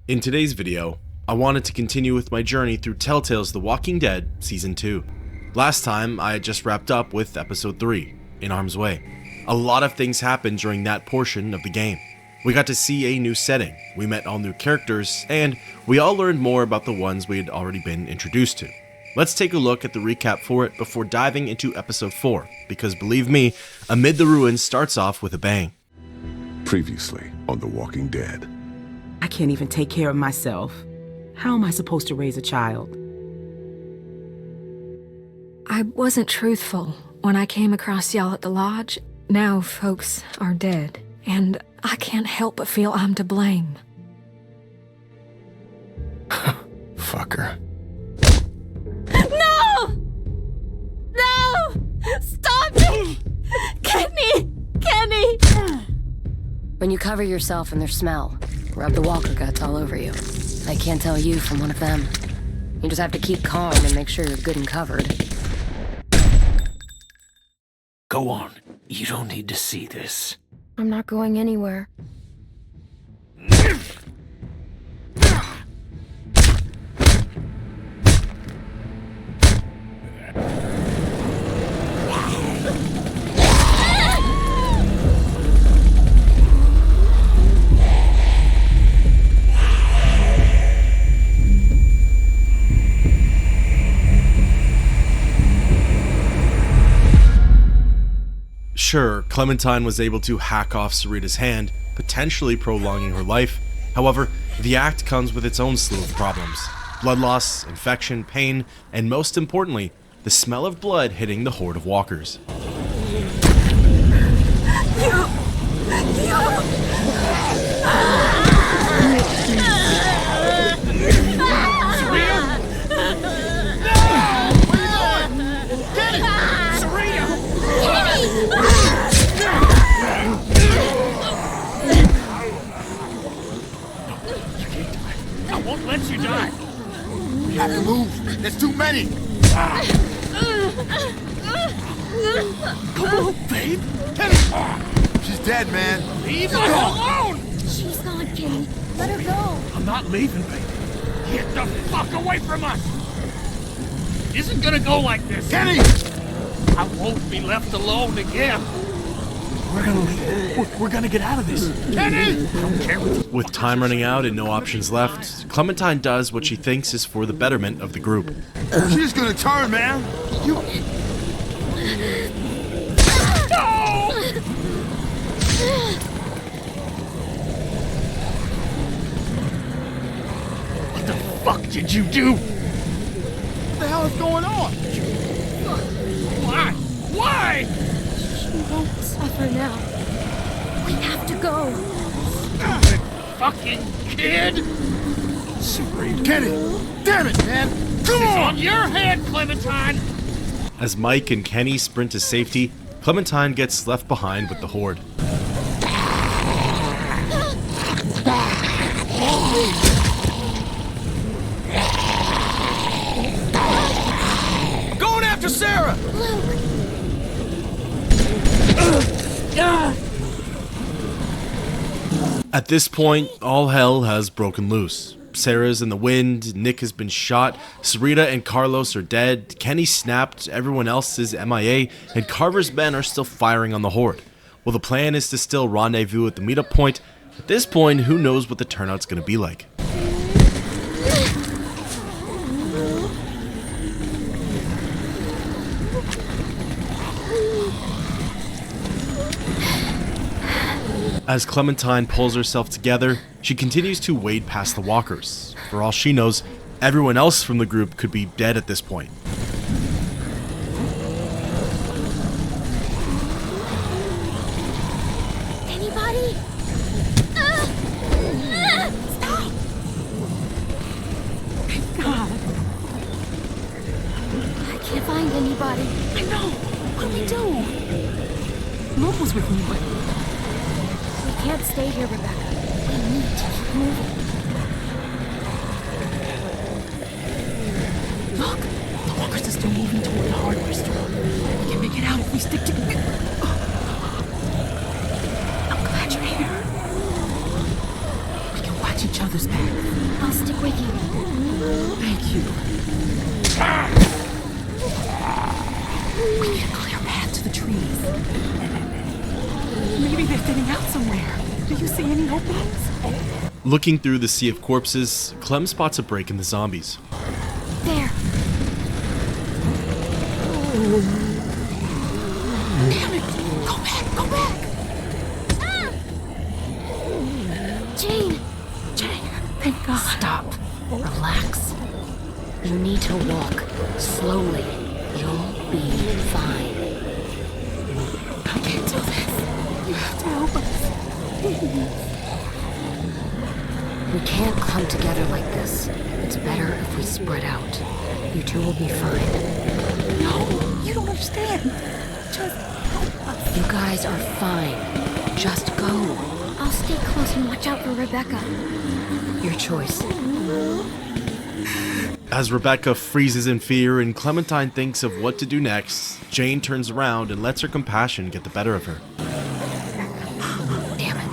In today's video, I wanted to continue with my journey through Telltale's The Walking Dead Season 2. Last time, I had just wrapped up with Episode 3, In Harm's Way. A lot of things happened during that portion of the game. We got to see a new setting, we met all new characters, and we all learned more about the ones we had already been introduced to. Let's take a look at the recap for it before diving into Episode 4, because believe me, Amid the Ruins starts off with a bang. Previously on The Walking Dead. I can't even take care of myself. How am I supposed to raise a child? I wasn't truthful when I came across y'all at the lodge. Now folks are dead, and I can't help but feel I'm to blame. Fucker. No! No! Stop it! Kenny! Kenny! When you cover yourself in their smell, rub the walker guts all over you. I can't tell you from one of them. You just have to keep calm and make sure you're good and covered. Go on. You don't need to see this. I'm not going anywhere. Sure, Clementine was able to hack off Sarita's hand, potentially prolonging her life. However, the act comes with its own slew of problems. Blood loss, infection, pain, and most importantly, the smell of blood hitting the horde of walkers. I won't let you die. We have to move. There's too many. Come on, babe. She's dead, man. Leave her alone. She's not, Kenny. Let her go. I'm not leaving, babe. Get the fuck away from us. It isn't gonna go like this. Kenny! I won't be left alone again. We're gonna leave. We're gonna get out of this. Kenny! I don't care what you... With time running out and no options left, Clementine does what she thinks is for the betterment of the group. She's gonna turn, man. You... What the fuck did you do? What the hell is going on? Why? Why? She won't suffer now. We have to go. Stupid fucking kid! Kenny! Damn it, man! Come It's on! on your head, Clementine! As Mike and Kenny sprint to safety, Clementine gets left behind with the horde. Going after Sarah! At this point, all hell has broken loose. Sarah's in the wind, Nick has been shot, Sarita and Carlos are dead, Kenny snapped, everyone else is MIA, and Carver's men are still firing on the horde. Well, the plan is to still rendezvous at the meetup point. At this point, who knows what the turnout's gonna be like. As Clementine pulls herself together, she continues to wade past the walkers. For all she knows, everyone else from the group could be dead at this point. Anybody? Stop! God, I can't find anybody. I know. What do we do? Luke was with me, but We can't stay here, Rebecca. We need to keep moving. look, the walkers are still moving toward the hardware store. We can make it out if we stick together. I'm glad you're here. We can watch each other's back. I'll stick with you. Thank you. We need a clear path to the trees. Maybe they're thinning out somewhere. Do you see any openings? Looking through the sea of corpses, Clem spots a break in the zombies. There. Damn it! Go back! Go back! Jane! Jane, thank God. Stop. Relax. You need to walk slowly. You'll be fine. I can't do this. You have to help us. We can't come together like this. It's better if we spread out. You two will be fine. No, you don't understand. Just help us. You guys are fine. Just go. I'll stay close and watch out for Rebecca. Your choice. As Rebecca freezes in fear and Clementine thinks of what to do next, Jane turns around and lets her compassion get the better of her. Damn it.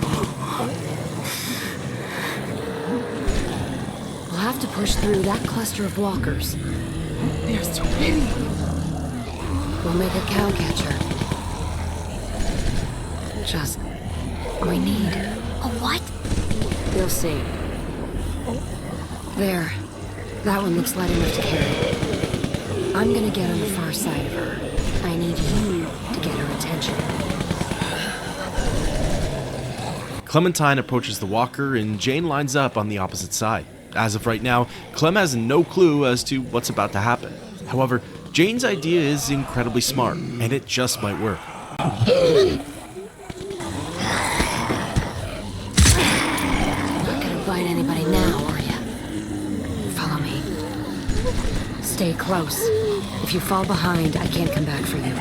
We'll have to push through that cluster of walkers. There's too many. We'll make a cow catcher. Just... we need... A what? You'll see. There. That one looks light enough to carry. I'm gonna get on the far side of her. I need you to get her attention. Clementine approaches the walker and Jane lines up on the opposite side. As of right now, Clem has no clue as to what's about to happen. However, Jane's idea is incredibly smart, and it just might work. Not gonna bite anybody now, are you? Follow me. Stay close. If you fall behind, I can't come back for you.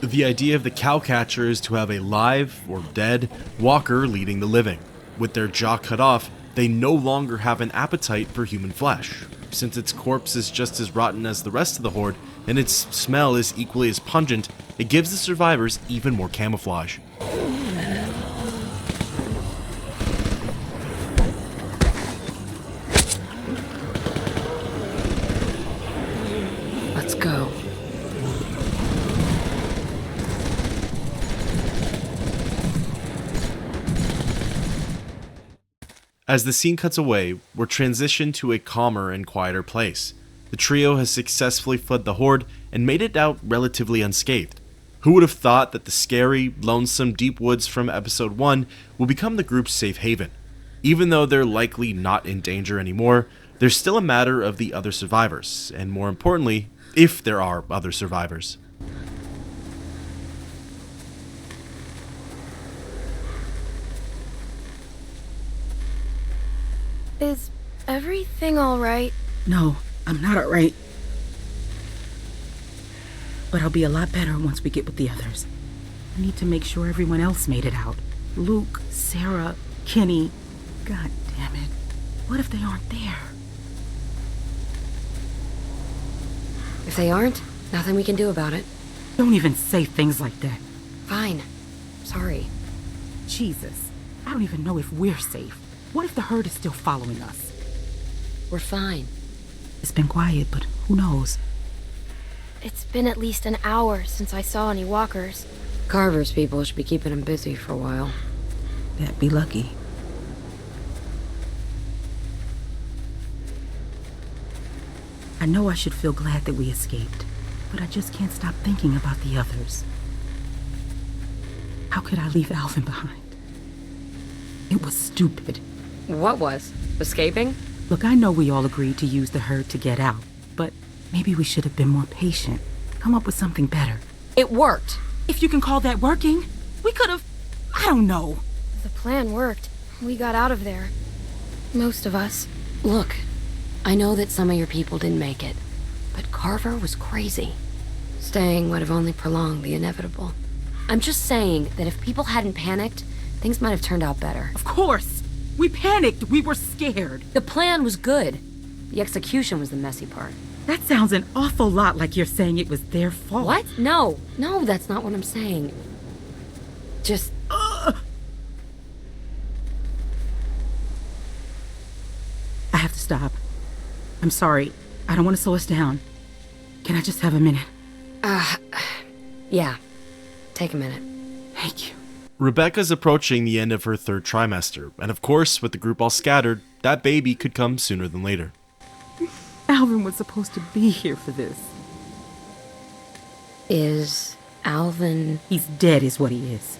The idea of the cow catcher is to have a live, or dead, walker leading the living. With their jaw cut off, they no longer have an appetite for human flesh. Since its corpse is just as rotten as the rest of the horde, and its smell is equally as pungent, it gives the survivors even more camouflage. Let's go. As the scene cuts away, we're transitioned to a calmer and quieter place. The trio has successfully fled the horde and made it out relatively unscathed. Who would have thought that the scary, lonesome deep woods from episode 1 will become the group's safe haven? Even though they're likely not in danger anymore, there's still a matter of the other survivors, and more importantly, if there are other survivors. Is everything all right? No, I'm not all right. But I'll be a lot better once we get with the others. I need to make sure everyone else made it out. Luke, Sarah, Kenny. God damn it. What if they aren't there? If they aren't, nothing we can do about it. Don't even say things like that. Fine. Sorry. Jesus. I don't even know if we're safe. What if the herd is still following us? We're fine. It's been quiet, but who knows? It's been at least an hour since I saw any walkers. Carver's people should be keeping him busy for a while. That'd be lucky. I know I should feel glad that we escaped, but I just can't stop thinking about the others. How could I leave Alvin behind? It was stupid. What was? Escaping? Look, I know we all agreed to use the herd to get out, but maybe we should have been more patient. Come up with something better. It worked. If you can call that working, we could have... I don't know. The plan worked. We got out of there. Most of us. Look, I know that some of your people didn't make it, but Carver was crazy. Staying would have only prolonged the inevitable. I'm just saying that if people hadn't panicked, things might have turned out better. Of course. We panicked. We were scared. The plan was good. The execution was the messy part. That sounds an awful lot like you're saying it was their fault. What? No, that's not what I'm saying. Just... have to stop. I'm sorry. I don't want to slow us down. Can I just have a minute? Yeah. Take a minute. Thank you. Rebecca's approaching the end of her third trimester, and of course, with the group all scattered, that baby could come sooner than later. Alvin was supposed to be here for this. Is Alvin... He's dead is what he is.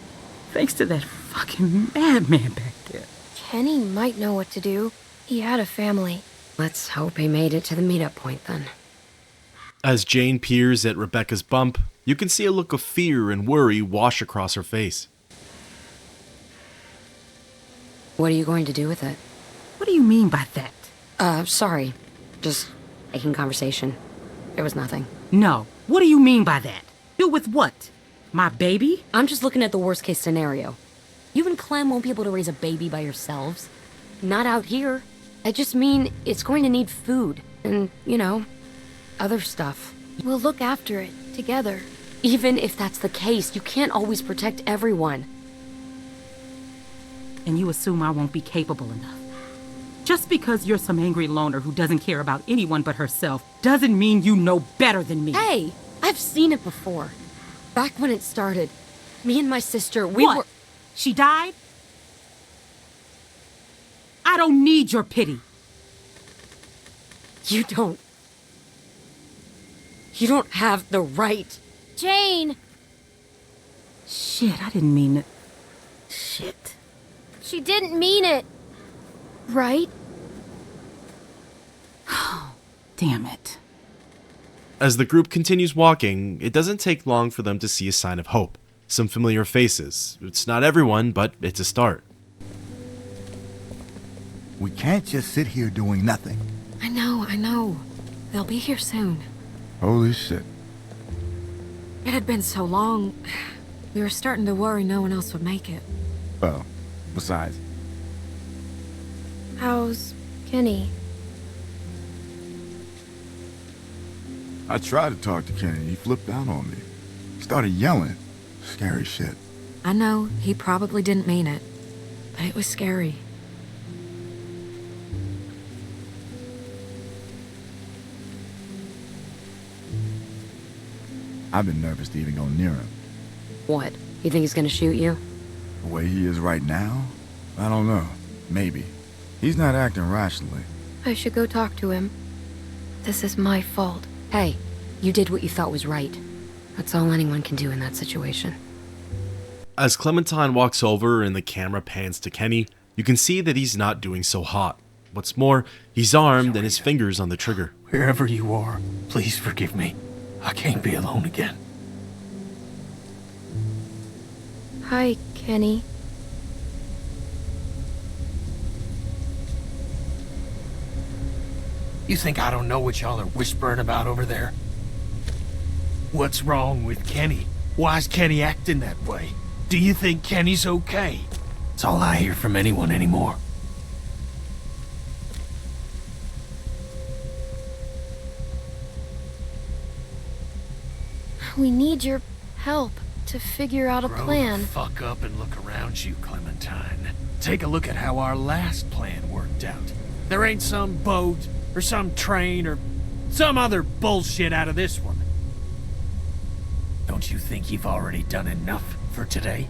Thanks to that fucking madman back there. Kenny might know what to do. He had a family. Let's hope he made it to the meetup point then. As Jane peers at Rebecca's bump, you can see a look of fear and worry wash across her face. What are you going to do with it? What do you mean by that? Sorry. Just making conversation. There was nothing. No. What do you mean by that? Do with what? My baby? I'm just looking at the worst case scenario. You and Clem won't be able to raise a baby by yourselves. Not out here. I just mean it's going to need food and, other stuff. We'll look after it together. Even if that's the case, you can't always protect everyone. And you assume I won't be capable enough. Just because you're some angry loner who doesn't care about anyone but herself doesn't mean you know better than me. Hey, I've seen it before. Back when it started, me and my sister, What? were... She died? I don't need your pity. You don't have the right. Jane! Shit, I didn't mean it. Shit. She didn't mean it. Right? Damn it. As the group continues walking, it doesn't take long for them to see a sign of hope. Some familiar faces. It's not everyone, but it's a start. We can't just sit here doing nothing. I know. They'll be here soon. Holy shit. It had been so long, we were starting to worry no one else would make it. Well, besides, How's Kenny? I tried to talk to Kenny. He flipped out on me. Started yelling. Scary shit. I know he probably didn't mean it, but it was scary. I've been nervous to even go near him. What? You think he's gonna shoot you? The way he is right now? I don't know. Maybe. He's not acting rationally. I should go talk to him. This is my fault. Hey, you did what you thought was right. That's all anyone can do in that situation. As Clementine walks over and the camera pans to Kenny, you can see that he's not doing so hot. What's more, he's armed and his fingers on the trigger. Wherever you are, please forgive me. I can't be alone again. Hi, Kenny. You think I don't know what y'all are whispering about over there? What's wrong with Kenny? Why's Kenny acting that way? Do you think Kenny's okay? That's all I hear from anyone anymore. We need your help to figure out a Grow plan. the fuck up and look around you, Clementine. Take a look at how our last plan worked out. There ain't some boat, or some train, or some other bullshit out of this one. Don't you think you've already done enough for today?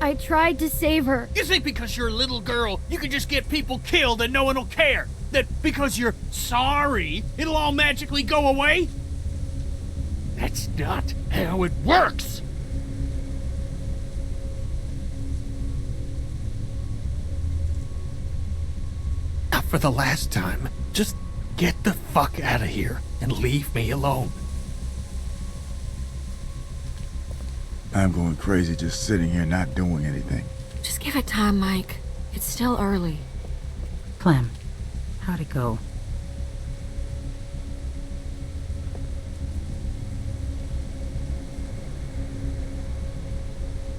I tried to save her. You think because you're a little girl, you can just get people killed and no one will care? That because you're sorry, it'll all magically go away? That's not how it works! Now for the last time, just get the fuck out of here and leave me alone. I'm going crazy just sitting here not doing anything. Just give it time, Mike. It's still early. Clem, how'd it go?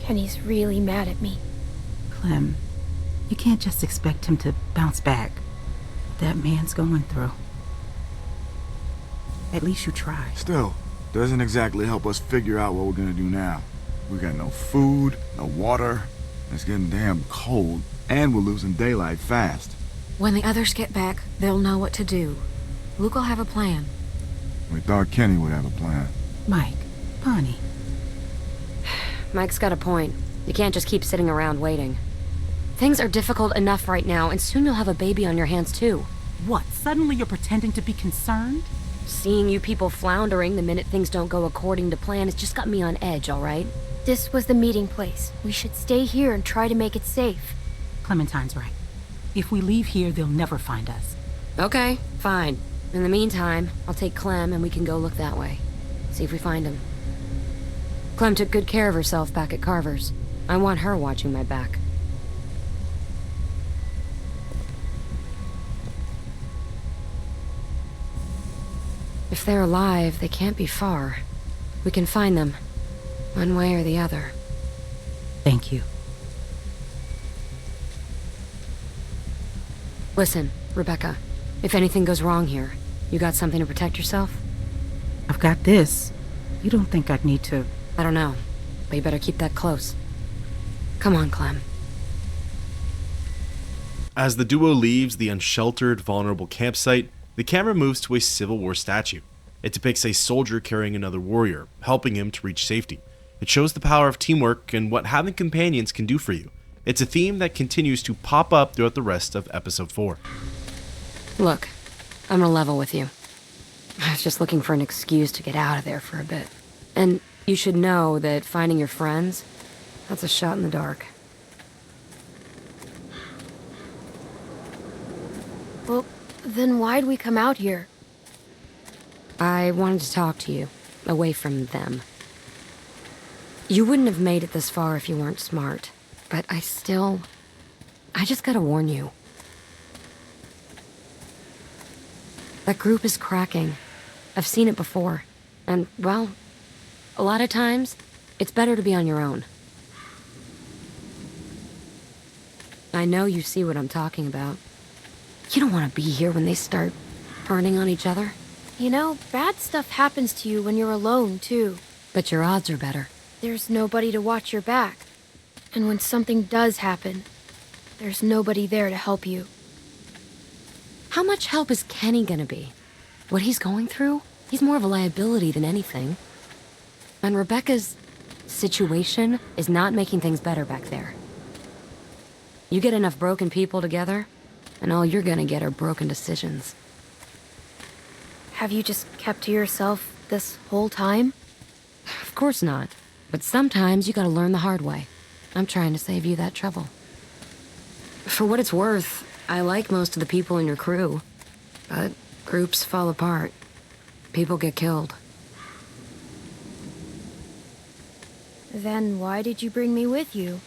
Kenny's really mad at me. Clem, you can't just expect him to bounce back. What that man's going through. At least you try. Still, doesn't exactly help us figure out what we're gonna do now. We got no food, no water. It's getting damn cold, and we're losing daylight fast. When the others get back, they'll know what to do. Luke will have a plan. We thought Kenny would have a plan. Mike, Bonnie. Mike's got a point. You can't just keep sitting around waiting. Things are difficult enough right now, and soon you'll have a baby on your hands too. What, suddenly you're pretending to be concerned? Seeing you people floundering the minute things don't go according to plan has just got me on edge, all right? This was the meeting place. We should stay here and try to make it safe. Clementine's right. If we leave here, they'll never find us. Okay, fine. In the meantime, I'll take Clem and we can go look that way. See if we find him. Clem took good care of herself back at Carver's. I want her watching my back. If they're alive, they can't be far. We can find them, one way or the other. Thank you. Listen, Rebecca, if anything goes wrong here, you got something to protect yourself? I've got this. You don't think I'd need to... I don't know, but you better keep that close. Come on, Clem. As the duo leaves the unsheltered, vulnerable campsite, the camera moves to a Civil War statue. It depicts a soldier carrying another warrior, helping him to reach safety. It shows the power of teamwork and what having companions can do for you. It's a theme that continues to pop up throughout the rest of episode 4. Look, I'm gonna level with you. I was just looking for an excuse to get out of there for a bit. And you should know that finding your friends, that's a shot in the dark. Well, then why'd we come out here? I wanted to talk to you, away from them. You wouldn't have made it this far if you weren't smart, but I just gotta warn you. That group is cracking. I've seen it before, and, well, a lot of times, it's better to be on your own. I know you see what I'm talking about. You don't want to be here when they start turning on each other. You know, bad stuff happens to you when you're alone, too. But your odds are better. There's nobody to watch your back. And when something does happen, there's nobody there to help you. How much help is Kenny gonna be? What he's going through? He's more of a liability than anything. And Rebecca's situation is not making things better back there. You get enough broken people together, and all you're gonna get are broken decisions. Have you just kept to yourself this whole time? Of course not. But sometimes you gotta learn the hard way. I'm trying to save you that trouble. For what it's worth, I like most of the people in your crew. But groups fall apart. People get killed. Then why did you bring me with you?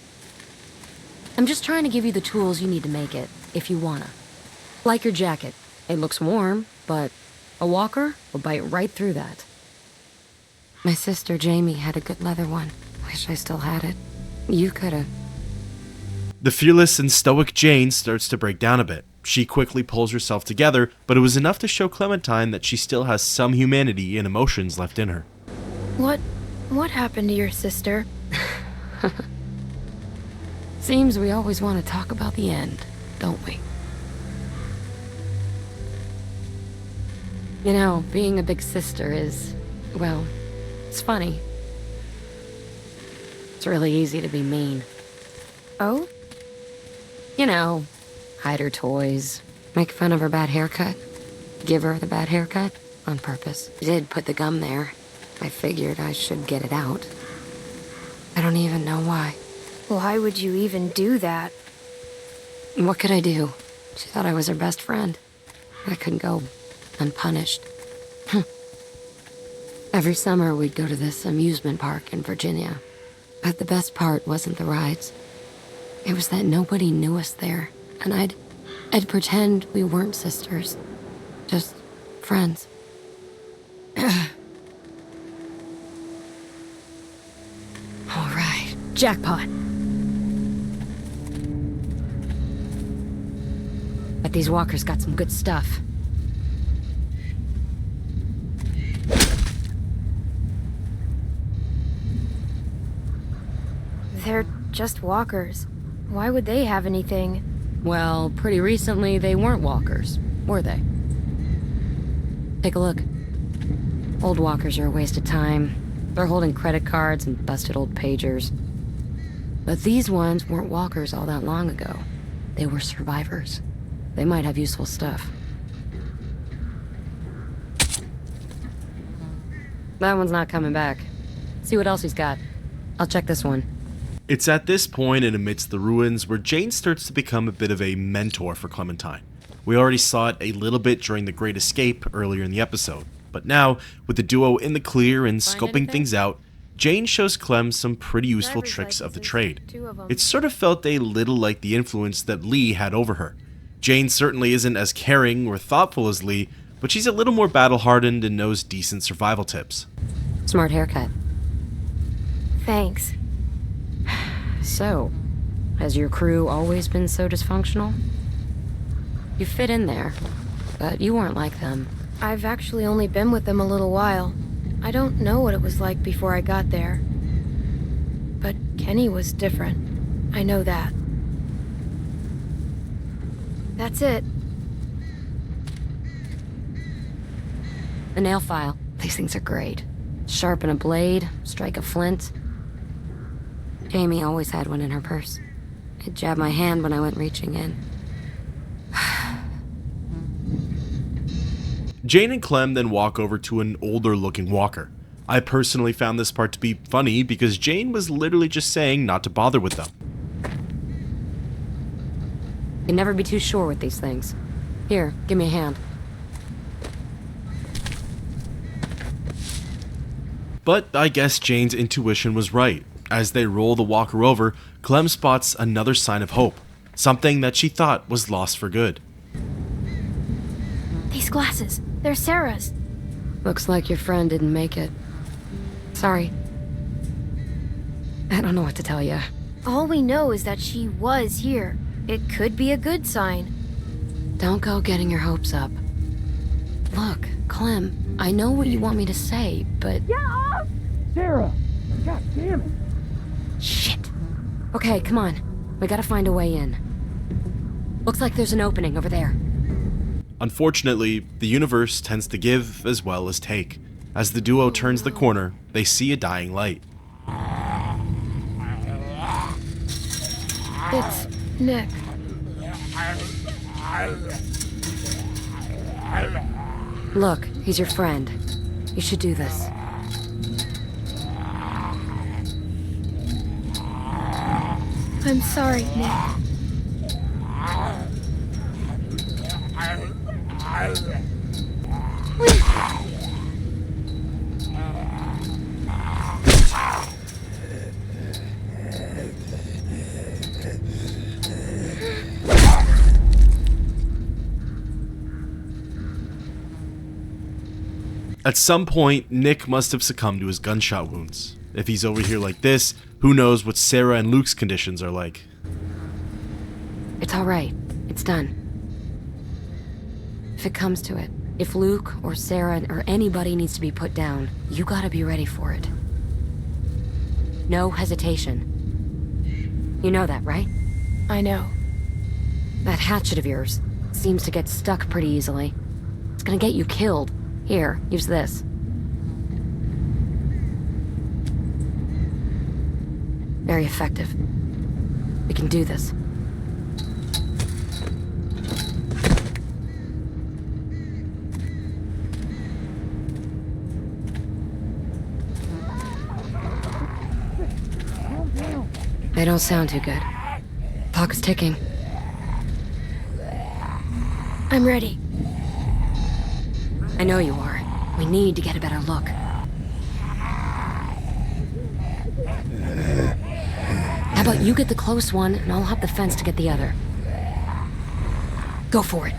I'm just trying to give you the tools you need to make it, if you wanna. Like your jacket. It looks warm, but a walker will bite right through that. My sister Jamie had a good leather one. Wish I still had it. You coulda. The fearless and stoic Jane starts to break down a bit. She quickly pulls herself together, but it was enough to show Clementine that she still has some humanity and emotions left in her. What happened to your sister? Seems we always want to talk about the end, don't we? You know, being a big sister is, well, it's funny. It's really easy to be mean. Oh? You know, hide her toys, make fun of her bad haircut, give her the bad haircut on purpose. I did put the gum there. I figured I should get it out. I don't even know why. Why would you even do that? What could I do? She thought I was her best friend. I couldn't go unpunished. Every summer we'd go to this amusement park in Virginia. But the best part wasn't the rides. It was that nobody knew us there, and I'd pretend we weren't sisters. Just friends. All right, jackpot. But these walkers got some good stuff. They're just walkers. Why would they have anything? Well, pretty recently they weren't walkers, were they? Take a look. Old walkers are a waste of time. They're holding credit cards and busted old pagers. But these ones weren't walkers all that long ago. They were survivors. They might have useful stuff. That one's not coming back. See what else he's got. I'll check this one. It's at this point and amidst the ruins where Jane starts to become a bit of a mentor for Clementine. We already saw it a little bit during the Great Escape earlier in the episode, but now, with the duo in the clear and scoping things out, Jane shows Clem some pretty useful tricks of the trade. It sort of felt a little like the influence that Lee had over her. Jane certainly isn't as caring or thoughtful as Lee, but she's a little more battle-hardened and knows decent survival tips. Smart haircut. Thanks. So, has your crew always been so dysfunctional? You fit in there, but you weren't like them. I've actually only been with them a little while. I don't know what it was like before I got there. But Kenny was different. I know that. That's it. The nail file. These things are great. Sharpen a blade, strike a flint. Jamie always had one in her purse. It jabbed my hand when I went reaching in. Jane and Clem then walk over to an older looking walker. I personally found this part to be funny because Jane was literally just saying not to bother with them. You'd never be too sure with these things. Here, give me a hand. But I guess Jane's intuition was right. As they roll the walker over, Clem spots another sign of hope. Something that she thought was lost for good. These glasses, they're Sarah's. Looks like your friend didn't make it. Sorry. I don't know what to tell you. All we know is that she was here. It could be a good sign. Don't go getting your hopes up. Look, Clem, I know what you want me to say, but... Get off! Sarah! God damn it! Shit. Okay, come on. We gotta find a way in. Looks like there's an opening over there. Unfortunately, the universe tends to give as well as take. As the duo turns the corner, they see a dying light. It's Nick. Look, he's your friend. You should do this. I'm sorry, Nick. At some point, Nick must have succumbed to his gunshot wounds. If he's over here like this, who knows what Sarah and Luke's conditions are like. It's all right. It's done. If it comes to it, if Luke or Sarah or anybody needs to be put down, you gotta be ready for it. No hesitation. You know that, right? I know. That hatchet of yours seems to get stuck pretty easily. It's gonna get you killed. Here, use this. Very effective. We can do this. They don't sound too good. Clock is ticking. I'm ready. I know you are. We need to get a better look. How about you get the close one, and I'll hop the fence to get the other. Go for it.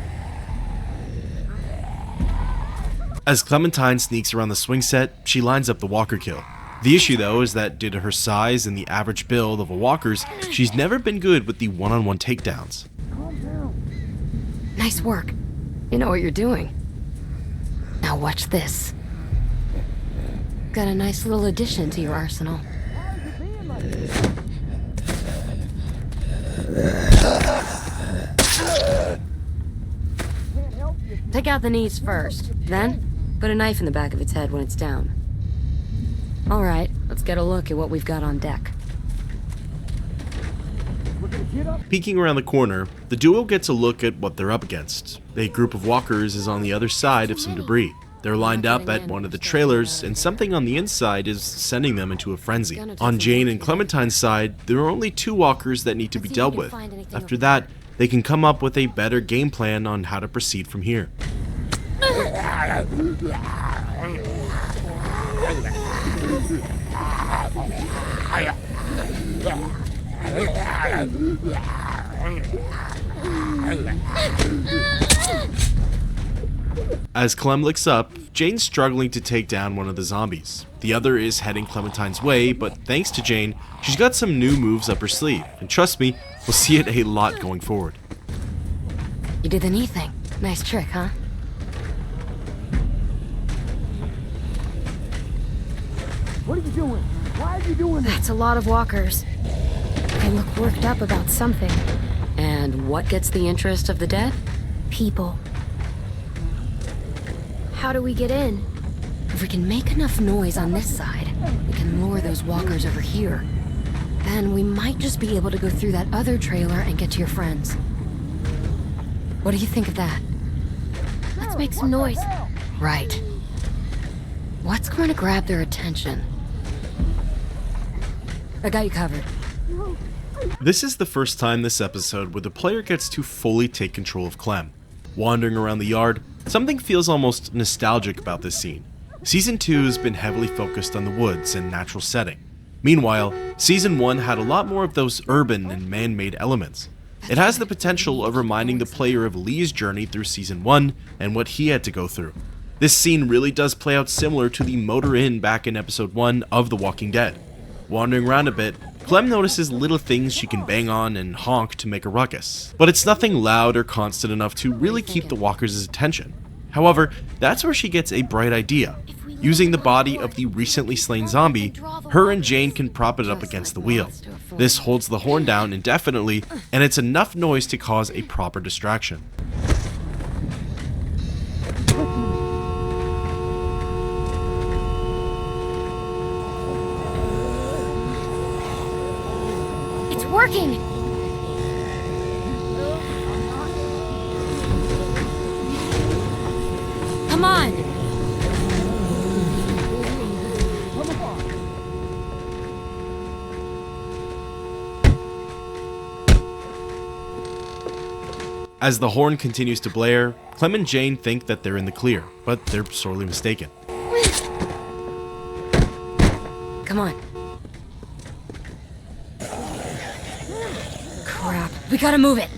As Clementine sneaks around the swing set, she lines up the walker kill. The issue though is that due to her size and the average build of a walker's, she's never been good with the one-on-one takedowns. Nice work. You know what you're doing. Now watch this. Got a nice little addition to your arsenal. Take out the knees first. Then, put a knife in the back of its head when it's down. Alright, let's get a look at what we've got on deck. Peeking around the corner, the duo gets a look at what they're up against. A group of walkers is on the other side of some debris. They're lined up at one of the trailers, and something on the inside is sending them into a frenzy. On Jane and Clementine's side, there are only 2 walkers that need to be dealt with. After that, they can come up with a better game plan on how to proceed from here. As Clem looks up, Jane's struggling to take down one of the zombies. The other is heading Clementine's way, but thanks to Jane, she's got some new moves up her sleeve, and trust me, we'll see it a lot going forward. You did the knee thing. Nice trick, huh? What are you doing? Why are you doing this? That's a lot of walkers. They look worked up about something. And what gets the interest of the dead? People. How do we get in? If we can make enough noise on this side, we can lure those walkers over here. Then we might just be able to go through that other trailer and get to your friends. What do you think of that? Let's make some noise. Right. What's going to grab their attention? I got you covered. This is the first time this episode where the player gets to fully take control of Clem. Wandering around the yard, something feels almost nostalgic about this scene. Season 2 has been heavily focused on the woods and natural setting. Meanwhile, Season 1 had a lot more of those urban and man-made elements. It has the potential of reminding the player of Lee's journey through Season 1 and what he had to go through. This scene really does play out similar to the motor inn back in Episode 1 of The Walking Dead. Wandering around a bit, Clem notices little things she can bang on and honk to make a ruckus, but it's nothing loud or constant enough to really keep the walkers' attention. However, that's where she gets a bright idea. Using the body of the recently slain zombie, her and Jane can prop it up against the wheel. This holds the horn down indefinitely, and it's enough noise to cause a proper distraction. It's working! Come on! As the horn continues to blare, Clem and Jane think that they're in the clear, but they're sorely mistaken. Come on. Crap, we gotta move it.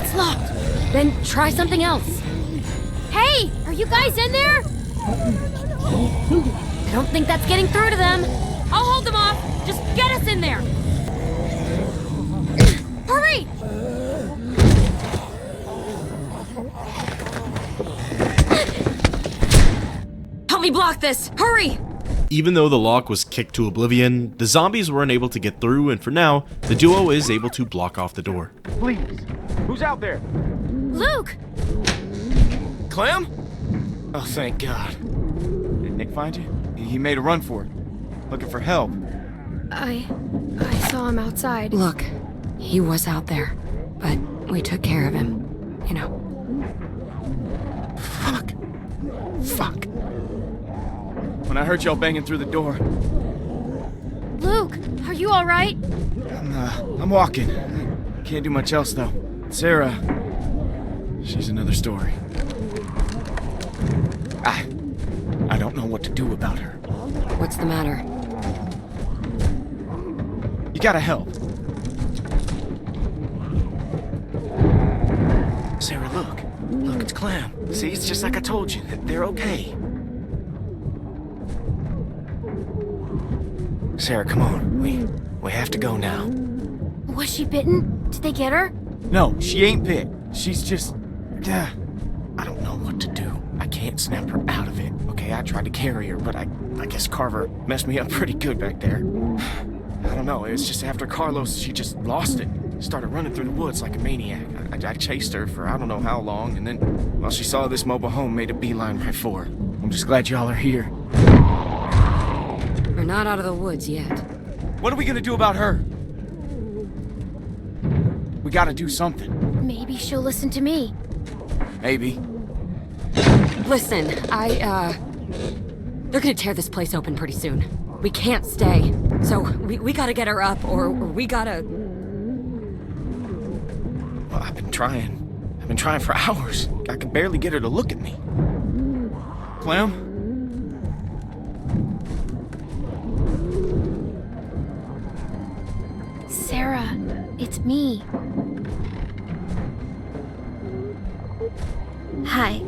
It's locked! Then try something else. Hey! Are you guys in there? I don't think that's getting through to them. I'll hold them off. Just get us in there. Hurry! Help me block this. Hurry! Even though the lock was kicked to oblivion, the zombies were unable to get through, and for now, the duo is able to block off the door. Please. Who's out there? Luke! Clem? Oh, thank God. Did Nick find you? He made a run for it. Looking for help. I saw him outside. Look, he was out there, but we took care of him. You know. Fuck. When I heard y'all banging through the door, Luke, are you alright? I'm walking. Can't do much else, though. Sarah, she's another story. I don't know what to do about her. What's the matter? You gotta help. Sarah, look. Look, it's Clem. See, it's just like I told you. They're okay. Sarah, come on. We have to go now. Was she bitten? Did they get her? No, she ain't bit. She's just... I don't know what to do. I can't snap her out of it. Okay, I tried to carry her, but I guess Carver messed me up pretty good back there. I don't know. It's just after Carlos, she just lost it. Started running through the woods like a maniac. I chased her for I don't know how long, and then, well, she saw this mobile home, made a beeline right for her. I'm just glad y'all are here. We're not out of the woods yet. What are we gonna do about her? We gotta do something. Maybe she'll listen to me. Maybe. Listen, they're gonna tear this place open pretty soon. We can't stay. So, we gotta get her up, or we gotta... Well, I've been trying. I've been trying for hours. I can barely get her to look at me. Clem? Sarah, it's me. Hi.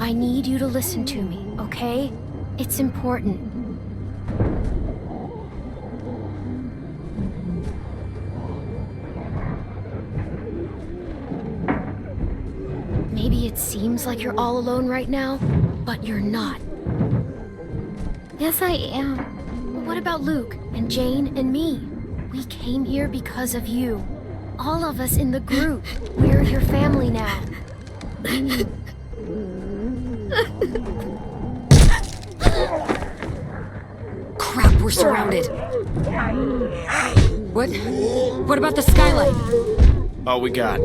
I need you to listen to me, okay? It's important. Maybe it seems like you're all alone right now, but you're not. Yes, I am. But what about Luke and Jane and me? We came here because of you. All of us in the group. We're your family now. Crap, we're surrounded. What about the skylight? All we got.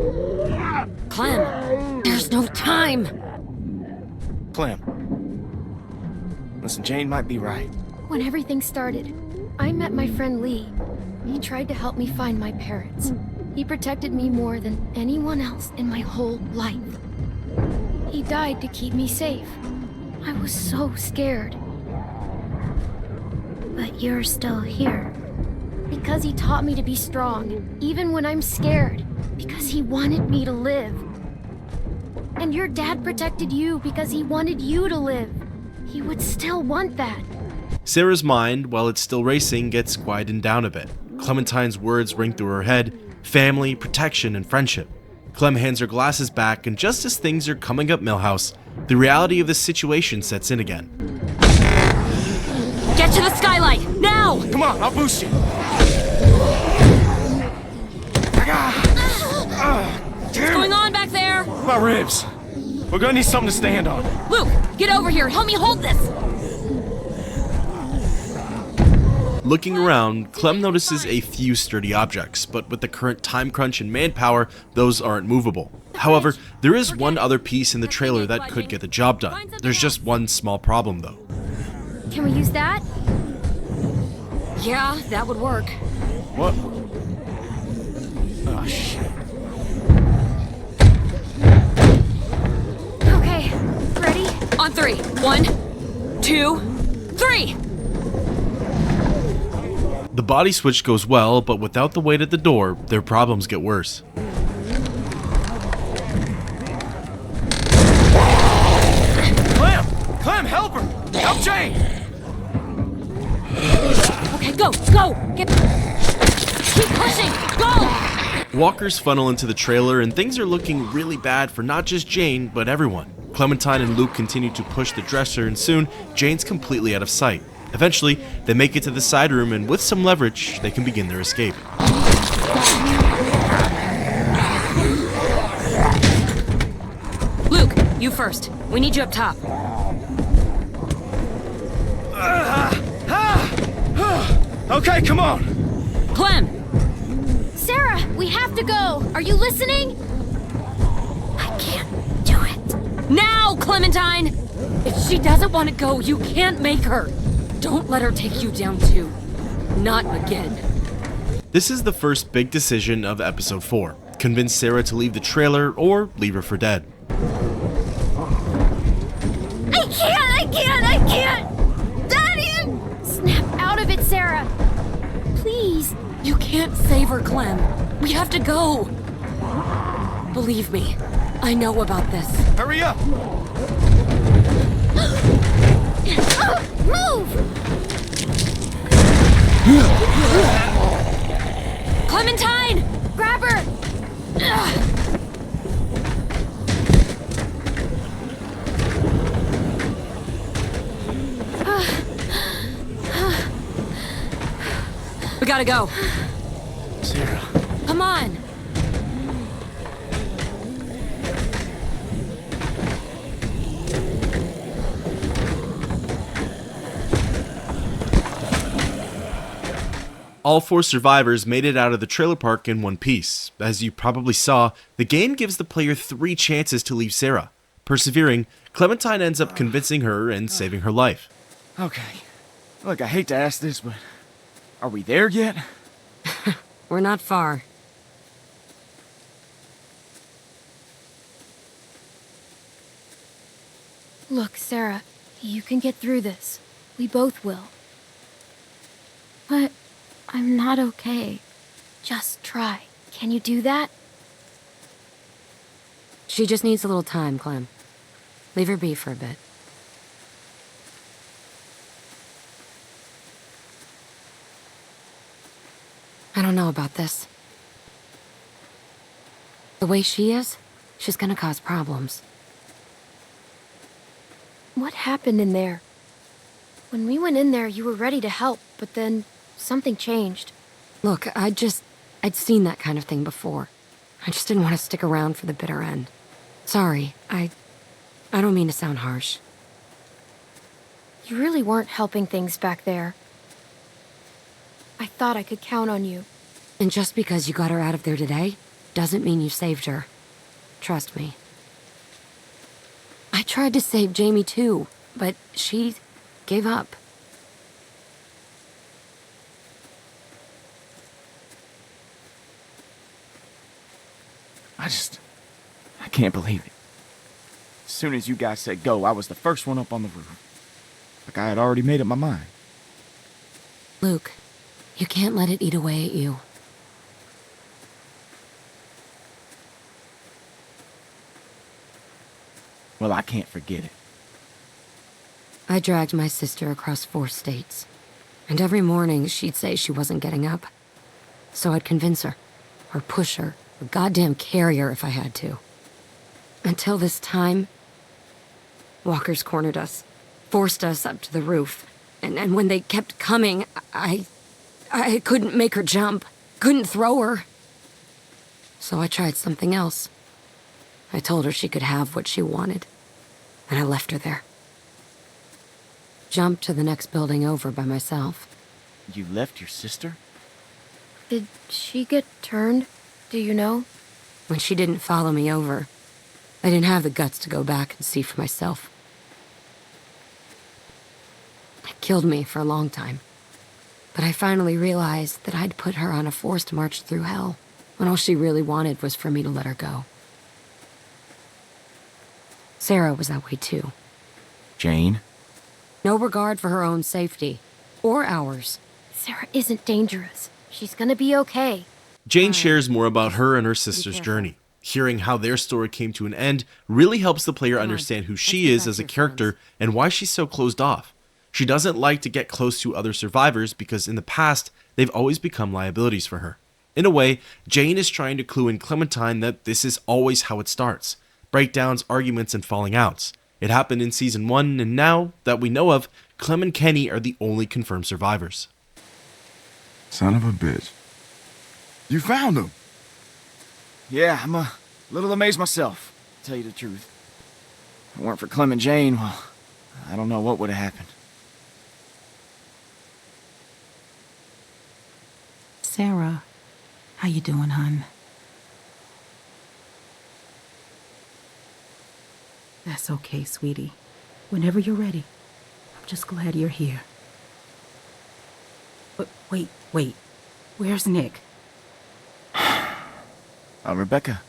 Clem, there's no time. Clem. Listen, Jane might be right. When everything started, I met my friend Lee. He tried to help me find my parents. He protected me more than anyone else in my whole life. He died to keep me safe. I was so scared. But you're still here. Because he taught me to be strong, even when I'm scared. Because he wanted me to live. And your dad protected you because he wanted you to live. He would still want that. Sarah's mind, while it's still racing, gets quietened down a bit. Clementine's words ring through her head: family, protection, and friendship. Clem hands her glasses back, and just as things are coming up Millhouse, the reality of the situation sets in again. Get to the skylight, now! Come on, I'll boost you. What's going on back there? My ribs. We're gonna need something to stand on. Luke, get over here. Help me hold this. Looking around, Clem notices a few sturdy objects, but with the current time crunch and manpower, those aren't movable. However, there is one other piece in the trailer that could get the job done. There's just one small problem, though. Can we use that? Yeah, that would work. What? Oh, shit. Okay, ready? On 3. 1, 2, 3! The body switch goes well, but without the weight at the door, their problems get worse. Clem! Clem, help her! Help Jane! Okay, go! Keep pushing! Go! Walkers funnel into the trailer, and things are looking really bad for not just Jane, but everyone. Clementine and Luke continue to push the dresser, and soon, Jane's completely out of sight. Eventually, they make it to the side room, and with some leverage, they can begin their escape. Luke, you first. We need you up top. Okay, come on! Clem! Sarah, we have to go. Are you listening? I can't do it. Now, Clementine! If she doesn't want to go, you can't make her. Don't let her take you down too. Not again. This is the first big decision of episode 4. Convince Sarah to leave the trailer or leave her for dead. I can't! Daddy! Snap out of it, Sarah. Please. You can't save her, Clem. We have to go. Believe me, I know about this. Hurry up! Move! Clementine! Grab her! gotta go. Sarah. Come on. All 4 survivors made it out of the trailer park in one piece. As you probably saw, the game gives the player 3 chances to leave Sarah. Persevering, Clementine ends up convincing her and saving her life. Okay. Look, I hate to ask this, but are we there yet? We're not far. Look, Sarah, you can get through this. We both will. But I'm not okay. Just try. Can you do that? She just needs a little time, Clem. Leave her be for a bit. I don't know about this. The way she is, she's gonna cause problems. What happened in there? When we went in there, you were ready to help, but then something changed. Look, I'd seen that kind of thing before. I just didn't want to stick around for the bitter end. Sorry, I don't mean to sound harsh. You really weren't helping things back there. I thought I could count on you. And just because you got her out of there today, doesn't mean you saved her. Trust me. I tried to save Jamie too, but she gave up. I can't believe it. As soon as you guys said go, I was the first one up on the roof. Like I had already made up my mind. Luke, you can't let it eat away at you. Well, I can't forget it. I dragged my sister across 4 states, and every morning she'd say she wasn't getting up. So I'd convince her, or push her, or goddamn carry her if I had to. Until this time, walkers cornered us, forced us up to the roof, and when they kept coming, I couldn't make her jump, couldn't throw her. So I tried something else. I told her she could have what she wanted, and I left her there. Jumped to the next building over by myself. You left your sister? Did she get turned? Do you know? When she didn't follow me over, I didn't have the guts to go back and see for myself. It killed me for a long time. But I finally realized that I'd put her on a forced march through hell, when all she really wanted was for me to let her go. Sarah was that way too. Jane? No regard for her own safety, or ours. Sarah isn't dangerous. She's gonna be okay. Jane shares more about her and her sister's journey. Hearing how their story came to an end really helps the player understand who she is as a character and why she's so closed off. She doesn't like to get close to other survivors because in the past, they've always become liabilities for her. In a way, Jane is trying to clue in Clementine that this is always how it starts. Breakdowns, arguments, and falling outs. It happened in Season 1, and now, that we know of, Clem and Kenny are the only confirmed survivors. Son of a bitch. You found him! Yeah, I'm a little amazed myself, to tell you the truth. If it weren't for Clem and Jane, well, I don't know what would have happened. Sarah, how you doing, hon? That's okay, sweetie. Whenever you're ready. I'm just glad you're here. But wait. Where's Nick? Rebecca,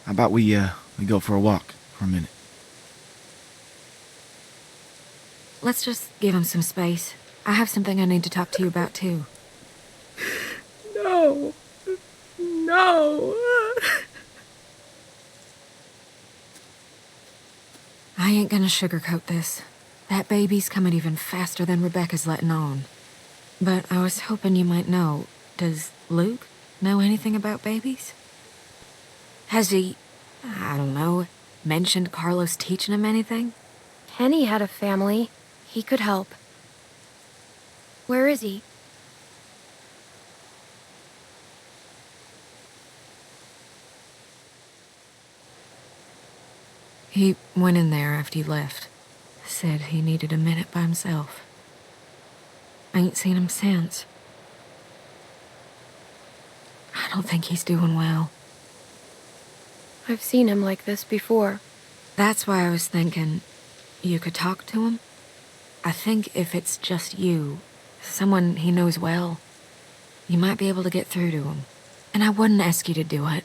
how about we go for a walk for a minute? Let's just give him some space. I have something I need to talk to you about, too. No. I ain't gonna sugarcoat this. That baby's coming even faster than Rebecca's letting on. But I was hoping you might know, does Luke know anything about babies? Has he, I don't know, mentioned Carlos teaching him anything? Kenny had a family. He could help. Where is he? He went in there after you left. Said he needed a minute by himself. I ain't seen him since. I don't think he's doing well. I've seen him like this before. That's why I was thinking you could talk to him. I think if it's just you, someone he knows well, you might be able to get through to him. And I wouldn't ask you to do it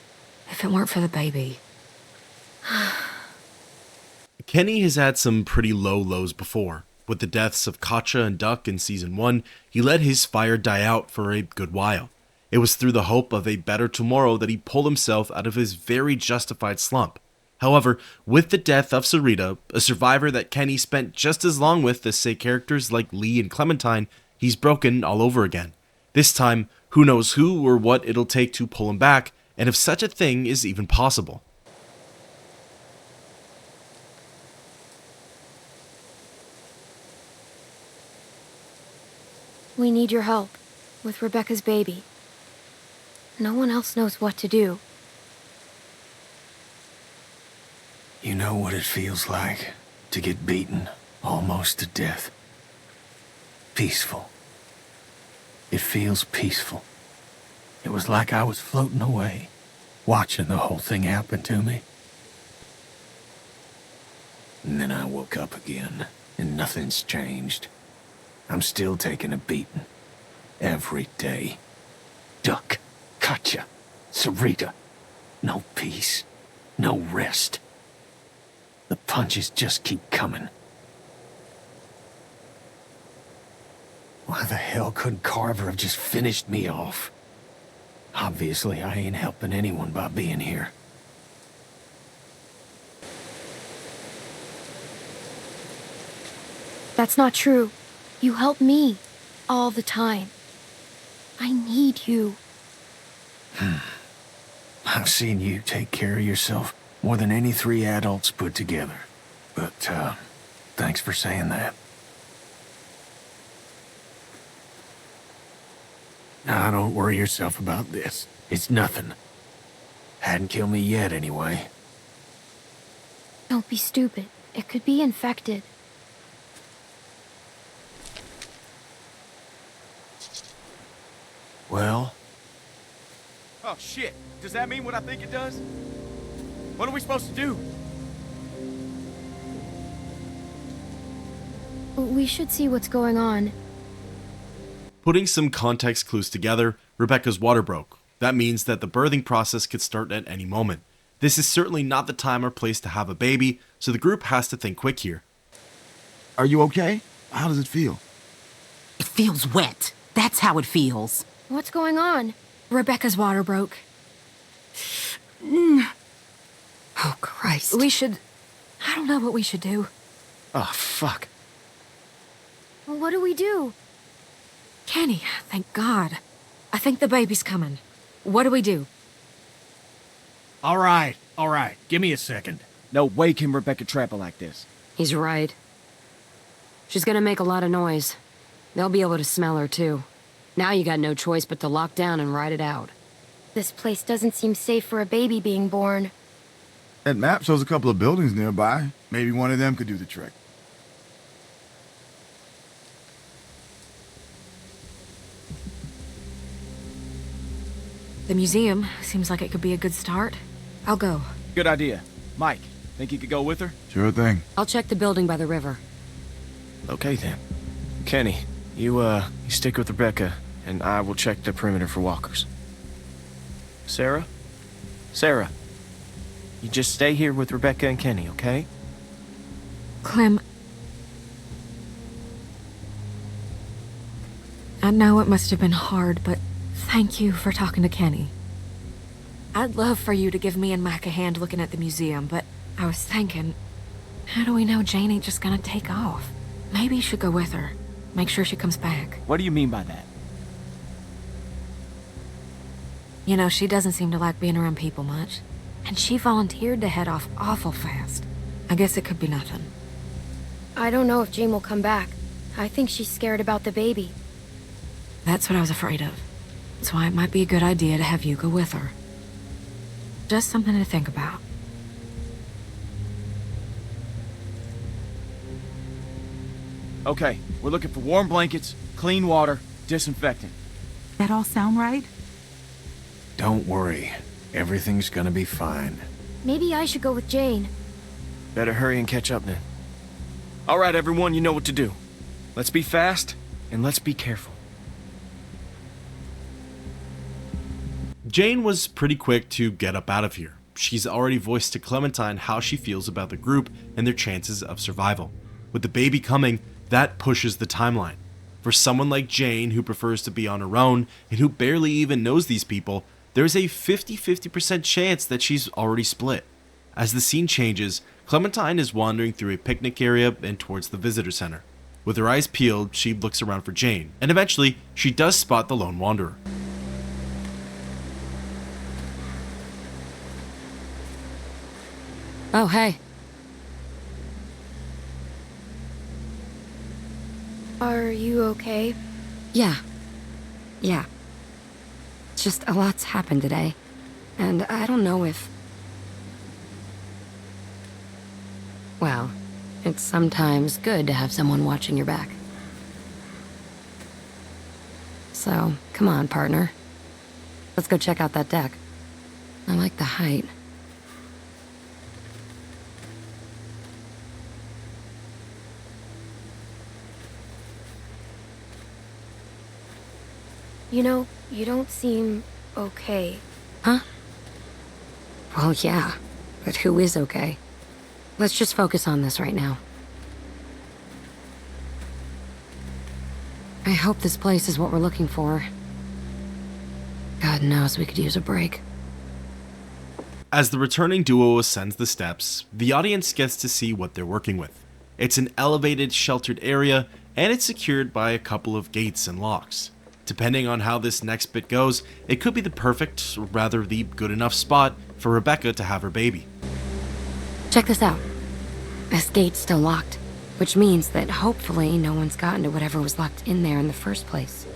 if it weren't for the baby. Kenny has had some pretty low lows before. With the deaths of Katja and Duck in Season 1, he let his fire die out for a good while. It was through the hope of a better tomorrow that he pulled himself out of his very justified slump. However, with the death of Sarita, a survivor that Kenny spent just as long with as, say, characters like Lee and Clementine, he's broken all over again. This time, who knows who or what it'll take to pull him back, and if such a thing is even possible. We need your help with Rebecca's baby. No one else knows what to do. You know what it feels like to get beaten almost to death. Peaceful. It feels peaceful. It was like I was floating away, watching the whole thing happen to me. And then I woke up again, and nothing's changed. I'm still taking a beating. Every day. Duck, Katja, Sarita. No peace. No rest. The punches just keep coming. Why the hell couldn't Carver have just finished me off? Obviously, I ain't helping anyone by being here. That's not true. You help me all the time. I need you. I've seen you take care of yourself more than any 3 adults put together. But, thanks for saying that. Now, don't worry yourself about this. It's nothing. Hadn't killed me yet, anyway. Don't be stupid. It could be infected. Well? Oh, shit. Does that mean what I think it does? What are we supposed to do? We should see what's going on. Putting some context clues together, Rebecca's water broke. That means that the birthing process could start at any moment. This is certainly not the time or place to have a baby, so the group has to think quick here. Are you okay? How does it feel? It feels wet. That's how it feels. What's going on? Rebecca's water broke. Oh, Christ. We should... I don't know what we should do. Oh, fuck. Well, what do we do? Kenny, thank God. I think the baby's coming. What do we do? All right. Give me a second. No way can Rebecca trap her like this. He's right. She's gonna make a lot of noise. They'll be able to smell her, too. Now you got no choice but to lock down and ride it out. This place doesn't seem safe for a baby being born. That map shows a couple of buildings nearby. Maybe one of them could do the trick. The museum seems like it could be a good start. I'll go. Good idea. Mike, think you could go with her? Sure thing. I'll check the building by the river. Okay, then. Kenny, you stick with Rebecca, and I will check the perimeter for walkers. Sarah? Sarah, you just stay here with Rebecca and Kenny, okay? Clem... I know it must have been hard, but thank you for talking to Kenny. I'd love for you to give me and Mac a hand looking at the museum, but I was thinking, how do we know Jane ain't just gonna take off? Maybe you should go with her. Make sure she comes back. What do you mean by that? You know, she doesn't seem to like being around people much. And she volunteered to head off awful fast. I guess it could be nothing. I don't know if Jane will come back. I think she's scared about the baby. That's what I was afraid of. That's why it might be a good idea to have you go with her. Just something to think about. Okay, we're looking for warm blankets, clean water, disinfectant. That all sound right? Don't worry. Everything's gonna be fine. Maybe I should go with Jane. Better hurry and catch up then. All right, everyone, you know what to do. Let's be fast, and let's be careful. Jane was pretty quick to get up out of here. She's already voiced to Clementine how she feels about the group and their chances of survival. With the baby coming, that pushes the timeline. For someone like Jane, who prefers to be on her own and who barely even knows these people, there's a 50-50% chance that she's already split. As the scene changes, Clementine is wandering through a picnic area and towards the visitor center. With her eyes peeled, she looks around for Jane, and eventually, she does spot the lone wanderer. Oh, hey. Are you okay? Yeah. It's just a lot's happened today. And I don't know if... Well, it's sometimes good to have someone watching your back. So, come on, partner. Let's go check out that deck. I like the height. You know, you don't seem okay. Huh? Well, yeah, but who is okay? Let's just focus on this right now. I hope this place is what we're looking for. God knows we could use a break. As the returning duo ascends the steps, the audience gets to see what they're working with. It's an elevated, sheltered area, and it's secured by a couple of gates and locks. Depending on how this next bit goes, it could be the perfect, or rather the good enough spot for Rebecca to have her baby. Check this out. This gate's still locked, which means that hopefully no one's gotten to whatever was locked in there in the first place.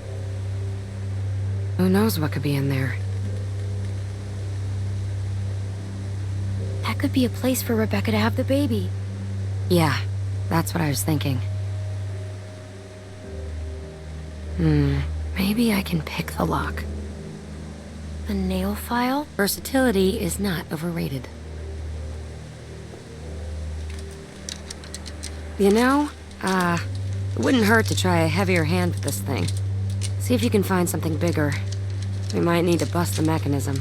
Who knows what could be in there? That could be a place for Rebecca to have the baby. Yeah, that's what I was thinking. Maybe I can pick the lock. The nail file? Versatility is not overrated. You know, it wouldn't hurt to try a heavier hand with this thing. See if you can find something bigger. We might need to bust the mechanism.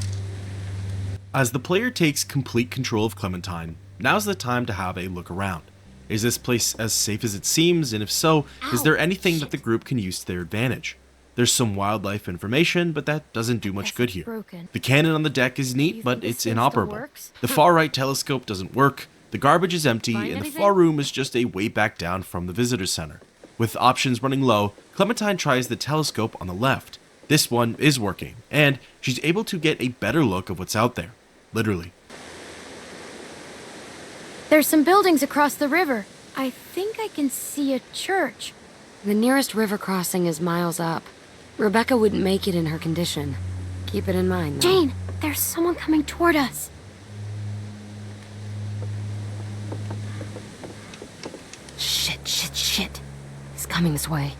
As the player takes complete control of Clementine, now's the time to have a look around. Is this place as safe as it seems, and if so, is there anything that the group can use to their advantage? There's some wildlife information, but that doesn't do much good here. Broken. The cannon on the deck is neat, but this it's thing still inoperable. works? The far right telescope doesn't work, the garbage is empty, Find and the anything? far room is just a way back down from the visitor center. With options running low, Clementine tries the telescope on the left. This one is working, and she's able to get a better look of what's out there. Literally. There's some buildings across the river. I think I can see a church. The nearest river crossing is miles up. Rebecca wouldn't make it in her condition. Keep it in mind, though. Jane, there's someone coming toward us. Shit. He's coming this way.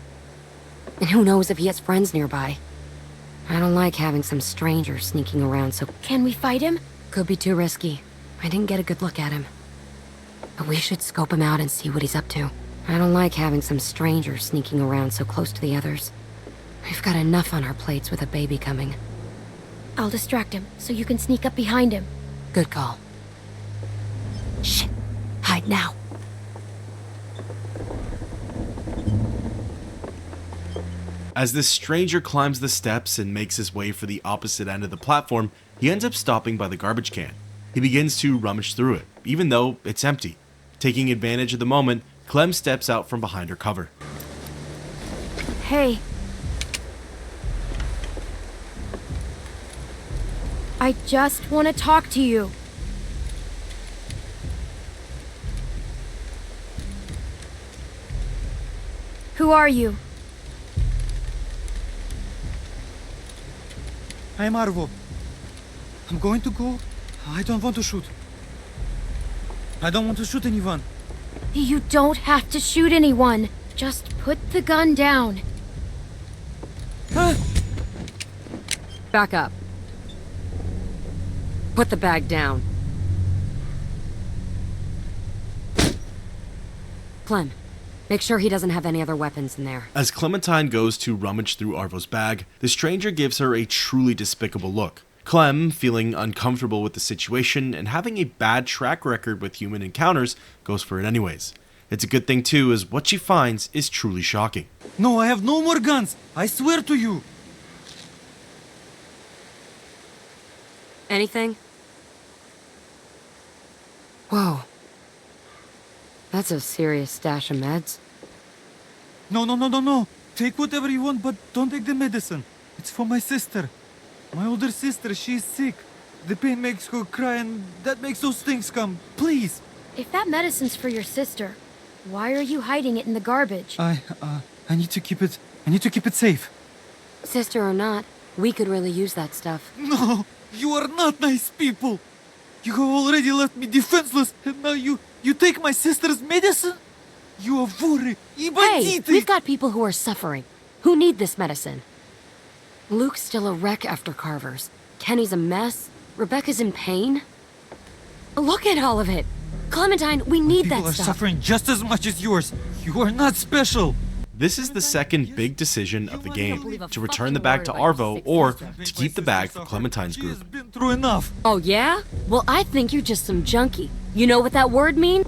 And who knows if he has friends nearby. I don't like having some stranger sneaking around, so... Can we fight him? Could be too risky. I didn't get a good look at him. But we should scope him out and see what he's up to. I don't like having some stranger sneaking around so close to the others. We've got enough on our plates with a baby coming. I'll distract him, so you can sneak up behind him. Good call. Shit. Hide now. As this stranger climbs the steps and makes his way for the opposite end of the platform, he ends up stopping by the garbage can. He begins to rummage through it, even though it's empty. Taking advantage of the moment, Clem steps out from behind her cover. Hey. I just want to talk to you. Who are you? I am Arvo. I'm going to go. I don't want to shoot. I don't want to shoot anyone. You don't have to shoot anyone. Just put the gun down. Back up. Put the bag down. Clem, make sure he doesn't have any other weapons in there. As Clementine goes to rummage through Arvo's bag, the stranger gives her a truly despicable look. Clem, feeling uncomfortable with the situation and having a bad track record with human encounters, goes for it anyways. It's a good thing too, as what she finds is truly shocking. No, I have no more guns. I swear to you. Anything? Whoa. That's a serious stash of meds. No. Take whatever you want, but don't take the medicine. It's for my sister. My older sister, she's sick. The pain makes her cry and that makes those things come. Please. If that medicine's for your sister, why are you hiding it in the garbage? I need to keep it safe. Sister or not, we could really use that stuff. No, you are not nice people. You have already left me defenseless, and now you take my sister's medicine? You are worried. Hey, we've got people who are suffering, who need this medicine. Luke's still a wreck after Carver's. Kenny's a mess. Rebecca's in pain. Look at all of it. Clementine, we need that stuff. People are stuff. suffering just as much as yours. You are not special. This is the second big decision of the game, to return the bag to Arvo or to keep the bag for Clementine's group. Been through enough. Oh yeah? Well, I think you're just some junkie. You know what that word means?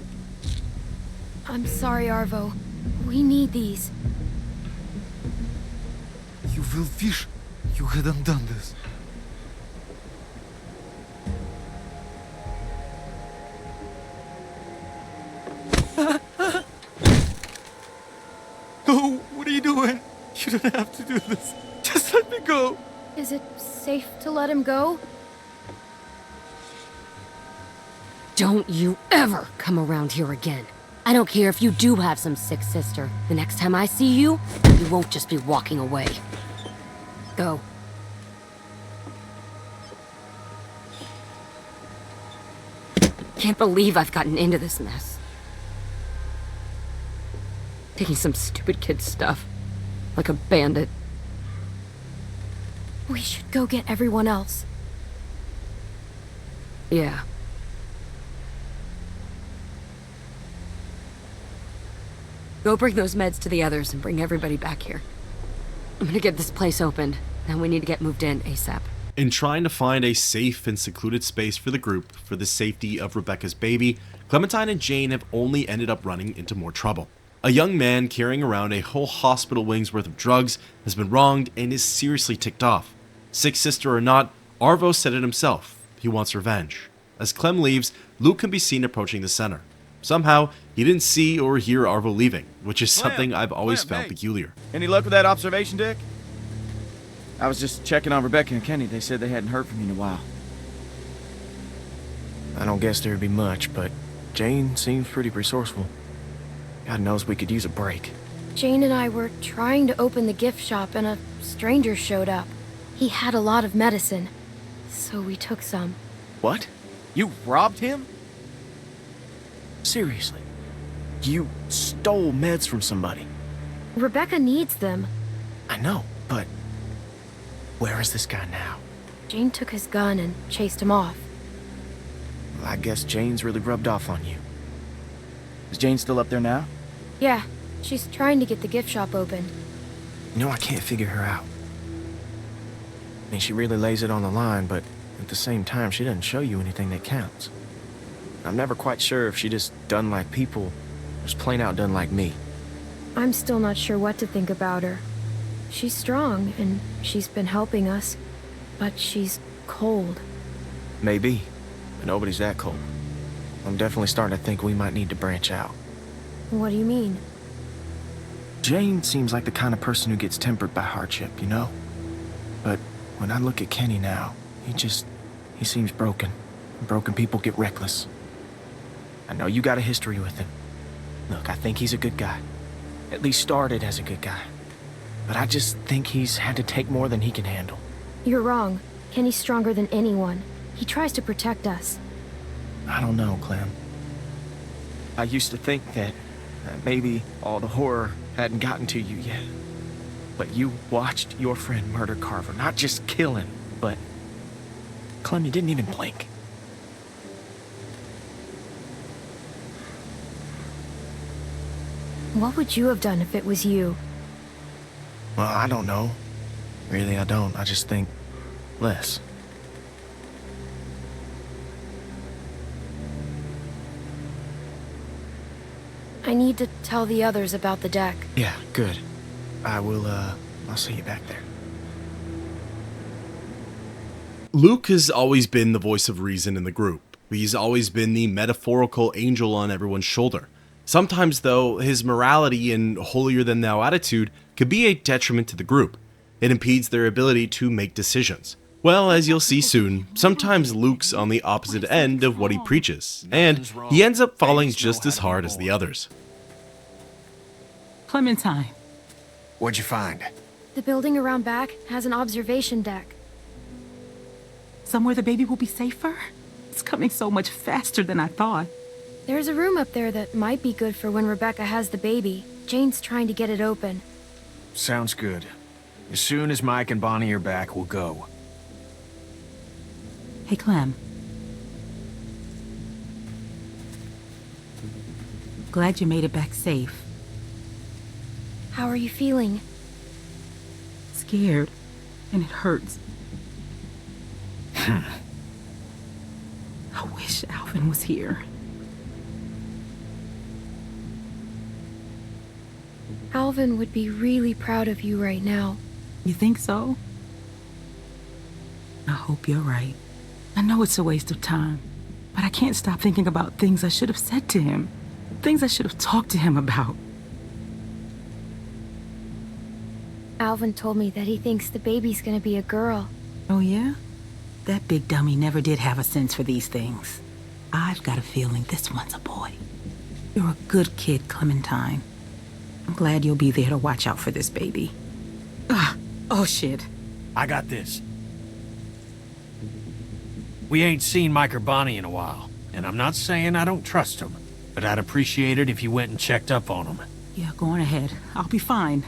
I'm sorry, Arvo. We need these. You will wish you hadn't done this. No, what are you doing? You don't have to do this. Just let me go. Is it safe to let him go? Don't you ever come around here again. I don't care if you do have some sick sister. The next time I see you, you won't just be walking away. Go. Can't believe I've gotten into this mess. Taking some stupid kid's stuff. Like a bandit. We should go get everyone else. Yeah. Go bring those meds to the others and bring everybody back here. I'm gonna get this place opened. Now we need to get moved in ASAP. In trying to find a safe and secluded space for the group for the safety of Rebecca's baby, Clementine and Jane have only ended up running into more trouble. A young man carrying around a whole hospital wing's worth of drugs has been wronged and is seriously ticked off. Sick sister or not, Arvo said it himself. He wants revenge. As Clem leaves, Luke can be seen approaching the center. Somehow, he didn't see or hear Arvo leaving, which is something I've always found peculiar. Any luck with that observation, Dick? I was just checking on Rebecca and Kenny. They said they hadn't heard from you in a while. I don't guess there'd be much, but Jane seems pretty resourceful. God knows we could use a break. Jane and I were trying to open the gift shop and a stranger showed up. He had a lot of medicine, so we took some. What? You robbed him? Seriously? You stole meds from somebody? Rebecca needs them. I know, but where is this guy now? Jane took his gun and chased him off. Well, I guess Jane's really rubbed off on you. Is Jane still up there now? Yeah, she's trying to get the gift shop open. You know, I can't figure her out. I mean, she really lays it on the line, but at the same time, she doesn't show you anything that counts. I'm never quite sure if she just doesn't like people, or just plain out doesn't like me. I'm still not sure what to think about her. She's strong, and she's been helping us, but she's cold. Maybe, but nobody's that cold. I'm definitely starting to think we might need to branch out. What do you mean? Jane seems like the kind of person who gets tempered by hardship, you know? But when I look at Kenny now, he seems broken. Broken people get reckless. I know you got a history with him. Look, I think he's a good guy. At least started as a good guy. But I just think he's had to take more than he can handle. You're wrong. Kenny's stronger than anyone. He tries to protect us. I don't know, Clem. I used to think that maybe all the horror hadn't gotten to you yet. But you watched your friend murder Carver. Not just kill him, but... Clem, you didn't even blink. What would you have done if it was you? Well, I don't know. Really, I don't. I just think less. I need to tell the others about the deck. Yeah, good. I'll see you back there. Luke has always been the voice of reason in the group. He's always been the metaphorical angel on everyone's shoulder. Sometimes, though, his morality and holier-than-thou attitude could be a detriment to the group. It impedes their ability to make decisions. Well, as you'll see soon, sometimes Luke's on the opposite end of what he preaches, and he ends up falling just as hard as the others. Clementine. What'd you find? The building around back has an observation deck. Somewhere the baby will be safer? It's coming so much faster than I thought. There's a room up there that might be good for when Rebecca has the baby. Jane's trying to get it open. Sounds good. As soon as Mike and Bonnie are back, we'll go. Hey, Clem. Glad you made it back safe. How are you feeling? Scared. And it hurts. I wish Alvin was here. Alvin would be really proud of you right now. You think so? I hope you're right. I know it's a waste of time, but I can't stop thinking about things I should have said to him. Things I should have talked to him about. Alvin told me that he thinks the baby's gonna be a girl. Oh, yeah? That big dummy never did have a sense for these things. I've got a feeling this one's a boy. You're a good kid, Clementine. I'm glad you'll be there to watch out for this baby. Oh, shit. I got this. We ain't seen Mike or Bonnie in a while, and I'm not saying I don't trust them, but I'd appreciate it if you went and checked up on them. Yeah, go on ahead. I'll be fine.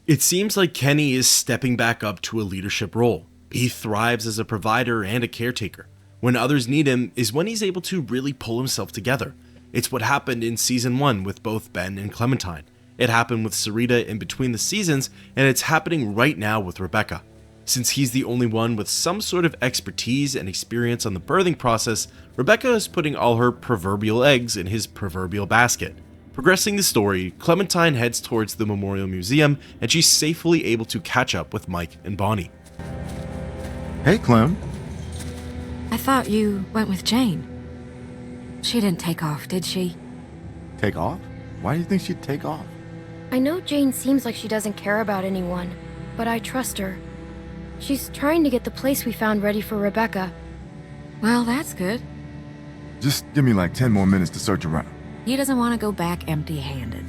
It seems like Kenny is stepping back up to a leadership role. He thrives as a provider and a caretaker. When others need him is when he's able to really pull himself together. It's what happened in Season 1 with both Ben and Clementine. It happened with Sarita in between the seasons, and it's happening right now with Rebecca. Since he's the only one with some sort of expertise and experience on the birthing process, Rebecca is putting all her proverbial eggs in his proverbial basket. Progressing the story, Clementine heads towards the Memorial Museum, and she's safely able to catch up with Mike and Bonnie. Hey, Clem. I thought you went with Jane. She didn't take off, did she? Take off? Why do you think she'd take off? I know Jane seems like she doesn't care about anyone, but I trust her. She's trying to get the place we found ready for Rebecca. Well, that's good. Just give me like 10 more minutes to search around. He doesn't want to go back empty-handed.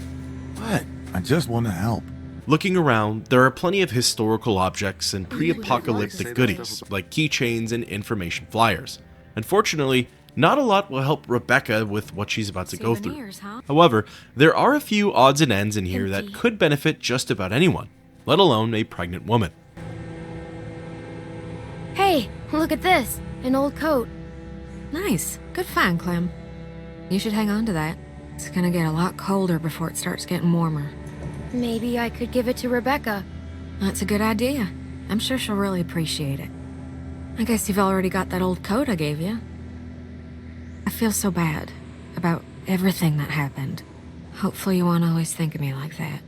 What? I just want to help. Looking around, there are plenty of historical objects and pre-apocalyptic goodies, like keychains and information flyers. Unfortunately, not a lot will help Rebecca with what she's about to go through. Souvenirs, huh? However, there are a few odds and ends in here that could benefit just about anyone, let alone a pregnant woman. Hey, look at this! An old coat. Nice. Good find, Clem. You should hang on to that. It's gonna get a lot colder before it starts getting warmer. Maybe I could give it to Rebecca. That's a good idea. I'm sure she'll really appreciate it. I guess you've already got that old coat I gave you. I feel so bad about everything that happened. Hopefully you won't always think of me like that.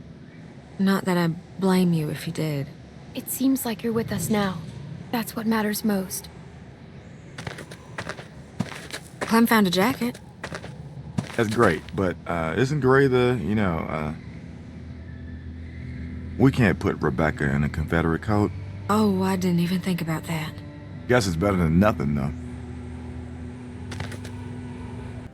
Not that I blame you if you did. It seems like you're with us now. That's what matters most. Clem found a jacket. That's great, but isn't gray we can't put Rebecca in a Confederate coat. Oh, I didn't even think about that. Guess it's better than nothing, though.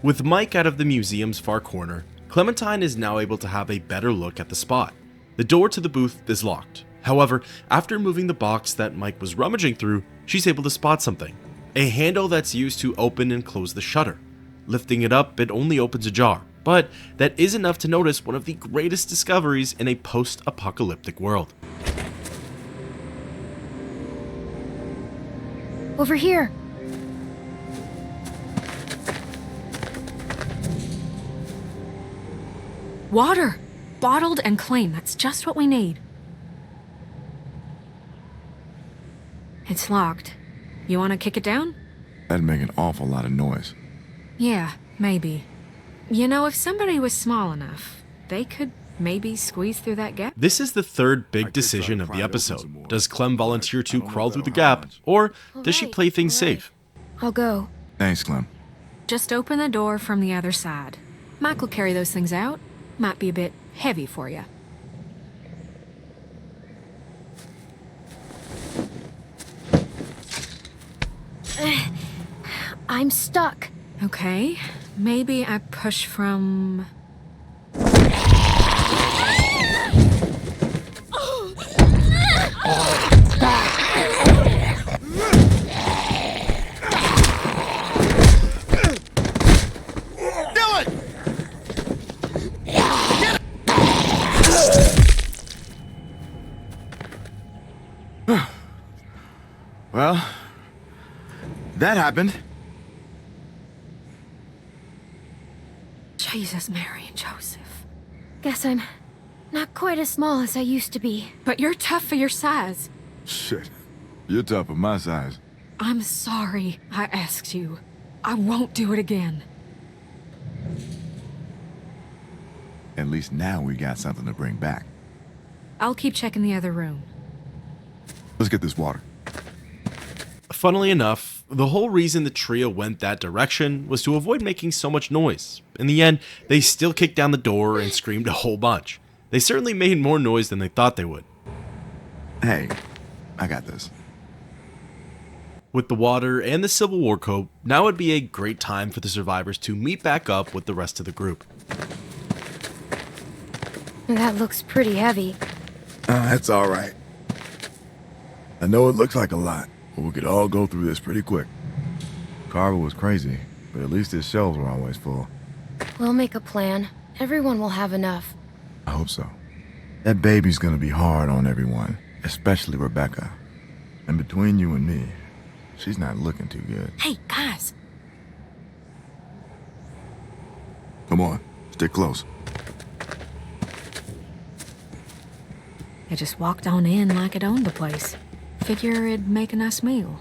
With Mike out of the museum's far corner, Clementine is now able to have a better look at the spot. The door to the booth is locked. However, after moving the box that Mike was rummaging through, she's able to spot something. A handle that's used to open and close the shutter. Lifting it up, it only opens ajar. but that is enough to notice one of the greatest discoveries in a post-apocalyptic world. Over here. Water! Bottled and clean. That's just what we need. It's locked. You want to kick it down? That'd make an awful lot of noise. Yeah, maybe. You know, if somebody was small enough, they could maybe squeeze through that gap. This is the third big decision of the episode. Does Clem volunteer to crawl through the gap, or does she play things safe? I'll go. Thanks, Clem. Just open the door from the other side. Mike will carry those things out. Might be a bit heavy for you. I'm stuck. Okay, maybe I push from... Well, that happened. Jesus, Mary and Joseph. Guess I'm not quite as small as I used to be. But you're tough for your size. Shit. You're tough for my size. I'm sorry I asked you. I won't do it again. At least now we got something to bring back. I'll keep checking the other room. Let's get this water. Funnily enough, the whole reason the trio went that direction was to avoid making so much noise. In the end, they still kicked down the door and screamed a whole bunch. They certainly made more noise than they thought they would. Hey, I got this. With the water and the Civil War coat, now would be a great time for the survivors to meet back up with the rest of the group. That looks pretty heavy. That's all right. I know it looks like a lot, but we could all go through this pretty quick. Carver was crazy, but at least his shelves were always full. We'll make a plan. Everyone will have enough. I hope so. That baby's gonna be hard on everyone, especially Rebecca. And between you and me, she's not looking too good. Hey, guys. Come on, stick close. It just walked on in like it owned the place. Figure it'd make a nice meal.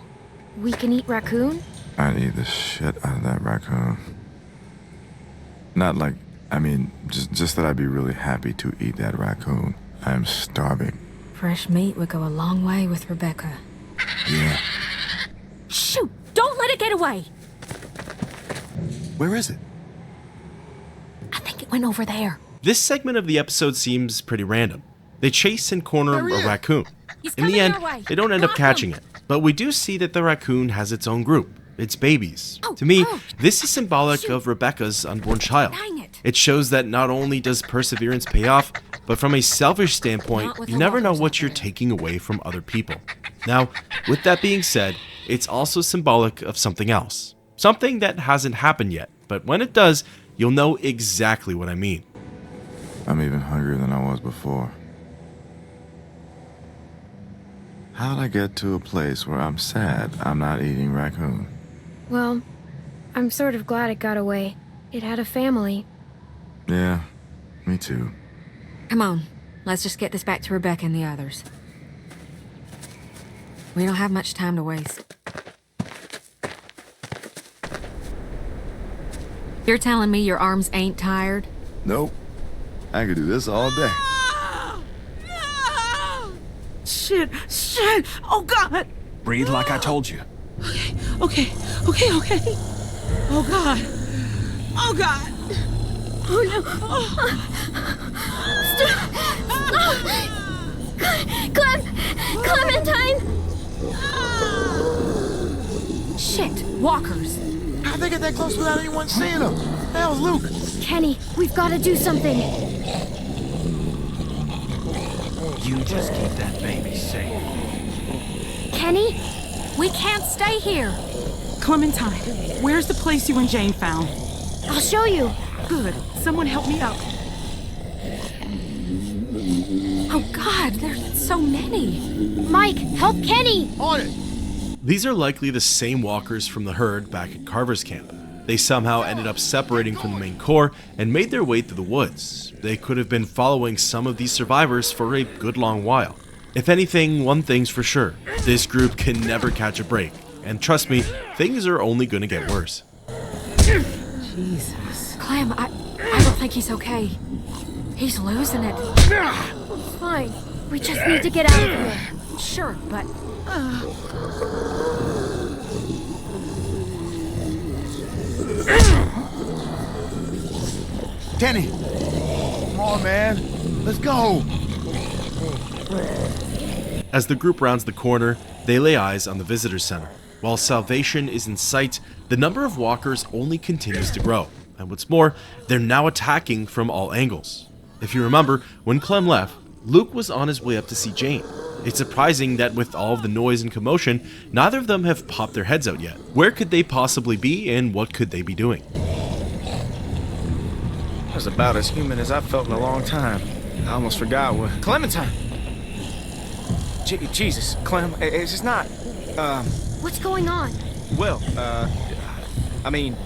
We can eat raccoon? I'd eat the shit out of that raccoon. Not like, just that I'd be really happy to eat that raccoon. I am starving. Fresh meat would go a long way with Rebecca. Yeah. Shoot! Don't let it get away! Where is it? I think it went over there. This segment of the episode seems pretty random. They chase and corner a raccoon. In the end, they don't end up catching it. But we do see that the raccoon has its own group. Its babies. To me, this is symbolic of Rebecca's unborn child. It shows that not only does perseverance pay off, but from a selfish standpoint, you never know what you're taking away from other people. Now, with that being said, it's also symbolic of something else. Something that hasn't happened yet, but when it does, you'll know exactly what I mean. I'm even hungrier than I was before. How did I get to a place where I'm sad I'm not eating raccoon? Well, I'm sort of glad it got away. It had a family. Yeah, me too. Come on, let's just get this back to Rebecca and the others. We don't have much time to waste. You're telling me your arms ain't tired? Nope. I could do this all day. Shit! Oh, God! Breathe like I told you. Okay. Oh, God. Oh, God. Oh, no. Stop. Clementine! Shit, walkers. How'd they get that close without anyone seeing them? That was Luke. Kenny, we've got to do something. You just keep that baby safe. Kenny? We can't stay here. Clementine, where's the place you and Jane found? I'll show you. Good. Someone help me up. Oh God, there's so many. Mike, help Kenny! On it! These are likely the same walkers from the herd back at Carver's camp. They somehow ended up separating from the main core and made their way through the woods. They could have been following some of these survivors for a good long while. If anything, one thing's for sure. This group can never catch a break. And trust me, things are only gonna get worse. Jesus. Clem, I don't think he's okay. He's losing it. Fine. We just need to get out of here. Sure, but... Kenny! Come on, man. Let's go! As the group rounds the corner, they lay eyes on the visitor center. While salvation is in sight, the number of walkers only continues to grow. And what's more, they're now attacking from all angles. If you remember, when Clem left, Luke was on his way up to see Jane. It's surprising that with all of the noise and commotion, neither of them have popped their heads out yet. Where could they possibly be, and what could they be doing? That's about as human as I've felt in a long time. I almost forgot what... Clementine! Jesus, Clem, it's just not... What's going on? Well, I mean...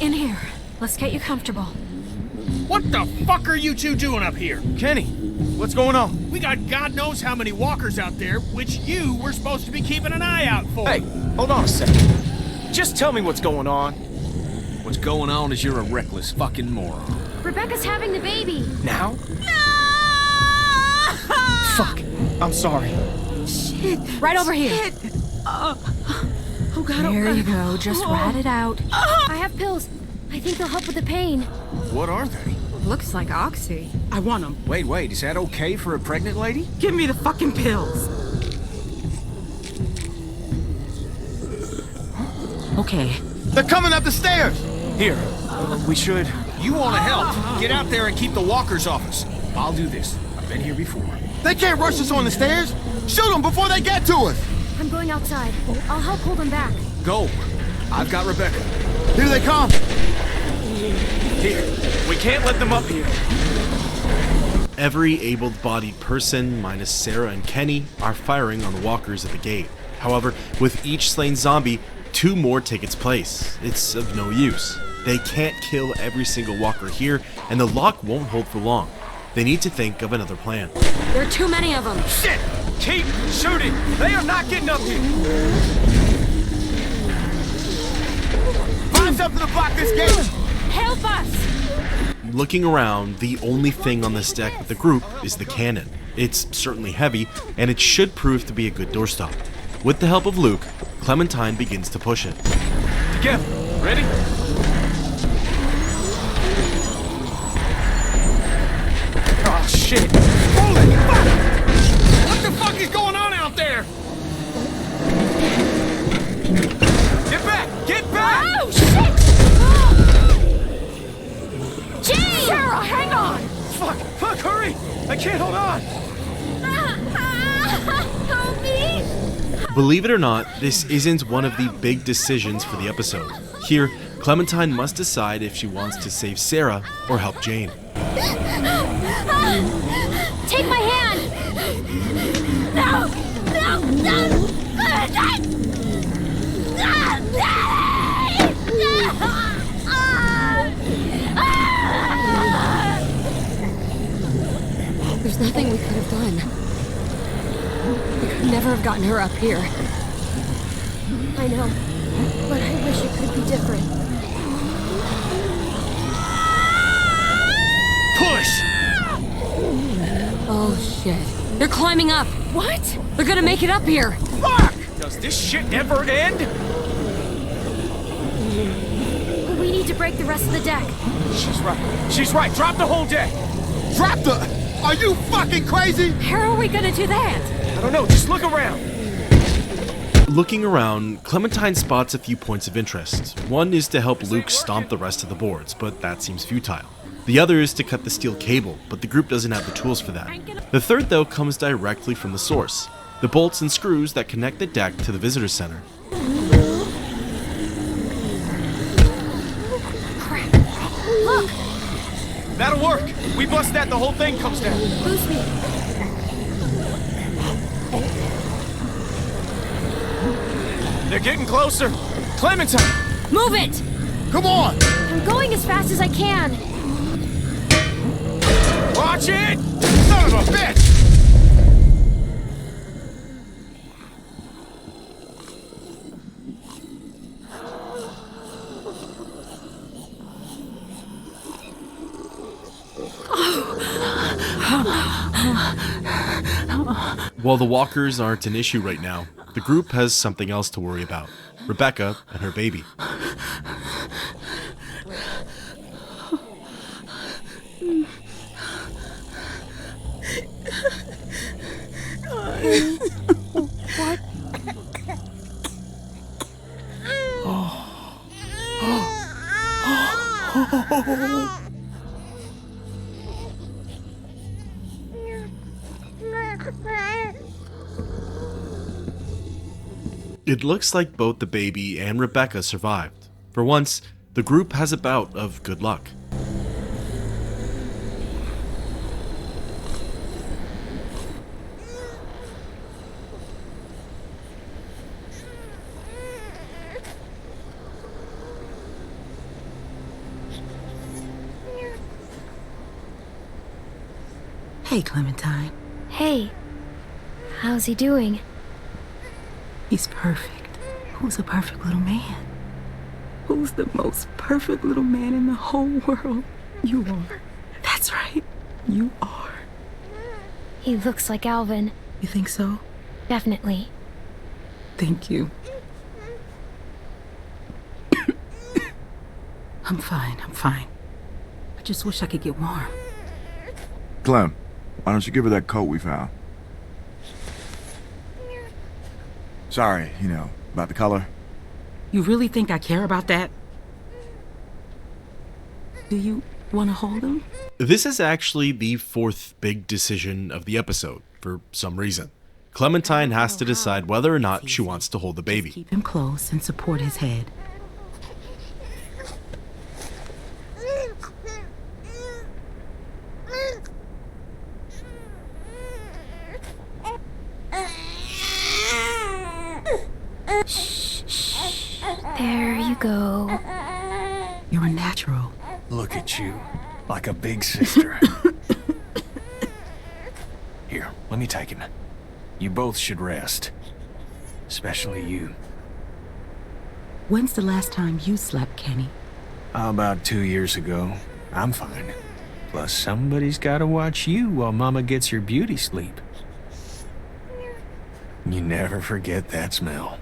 In here. Let's get you comfortable. What the fuck are you two doing up here? Kenny, what's going on? We got God knows how many walkers out there, which you were supposed to be keeping an eye out for. Hey, hold on a second. Just tell me what's going on. What's going on is you're a reckless fucking moron. Rebecca's having the baby. Now? Fuck, I'm sorry. Shit. Right over here. Oh God, There you go. Just rat it out. I have pills. I think they'll help with the pain. What are they? Looks like oxy. I want them. Wait, is that okay for a pregnant lady? Give me the fucking pills. Okay. They're coming up the stairs! Here, we should... You want to help? Get out there and keep the walkers off us. I'll do this. I've been here before. They can't rush us on the stairs! Shoot them before they get to us! I'm going outside. I'll help hold them back. Go. I've got Rebecca. Here they come! Here, we can't let them up here. Every able-bodied person, minus Sarah and Kenny, are firing on the walkers at the gate. However, with each slain zombie, 2 more take its place. It's of no use. They can't kill every single walker here, and the lock won't hold for long. They need to think of another plan. There are too many of them. Shit! Keep shooting! They are not getting up here! Find something to block this gate! Help us! Looking around, the only thing on this deck with the group is the cannon. It's certainly heavy, and it should prove to be a good doorstop. With the help of Luke, Clementine begins to push it. Together. Ready? Oh, shit. Holy fuck! What the fuck is going on out there? Get back! Get back! Oh, shit! Jane! Sarah, hang on! Fuck, hurry! I can't hold on! Help me! Believe it or not, this isn't one of the big decisions for the episode. Here, Clementine must decide if she wants to save Sarah or help Jane. Take my hand! No! There's nothing we could have done. We could never have gotten her up here. I know, but I wish it could be different. Push! Oh shit. They're climbing up. What? They're gonna make it up here. Fuck! Does this shit ever end? We need to break the rest of the deck. She's right. Drop the whole deck. Drop the... Are you fucking crazy? How are we gonna do that? I don't know. Just look around. Looking around, Clementine spots a few points of interest. One is to help Luke stomp the rest of the boards, but that seems futile. The other is to cut the steel cable, but the group doesn't have the tools for that. The third, though, comes directly from the source: the bolts and screws that connect the deck to the visitor center. Crap. Look! That'll work. We bust that, the whole thing comes down. Boost me. They're getting closer. Clementine! Move it! Come on! I'm going as fast as I can. Watch it! Son of a bitch! While the walkers aren't an issue right now, the group has something else to worry about. Rebecca and her baby. What? It looks like both the baby and Rebecca survived. For once, the group has a bout of good luck. Hey, Clementine. Hey. How's he doing? He's perfect. Who's a perfect little man? Who's the most perfect little man in the whole world? You are. That's right. You are. He looks like Alvin. You think so? Definitely. Thank you. I'm fine. I just wish I could get warm. Clem, why don't you give her that coat we found? Sorry, about the color. You really think I care about that? Do you want to hold him? This is actually the fourth big decision of the episode, for some reason. Clementine has to decide whether or not she wants to hold the baby. Just keep him close and support his head. There you go. You're a natural. Look at you, like a big sister. Here, let me take him. You both should rest. Especially you. When's the last time you slept, Kenny? About 2 years ago. I'm fine. Plus, somebody's gotta watch you while Mama gets her beauty sleep. You never forget that smell.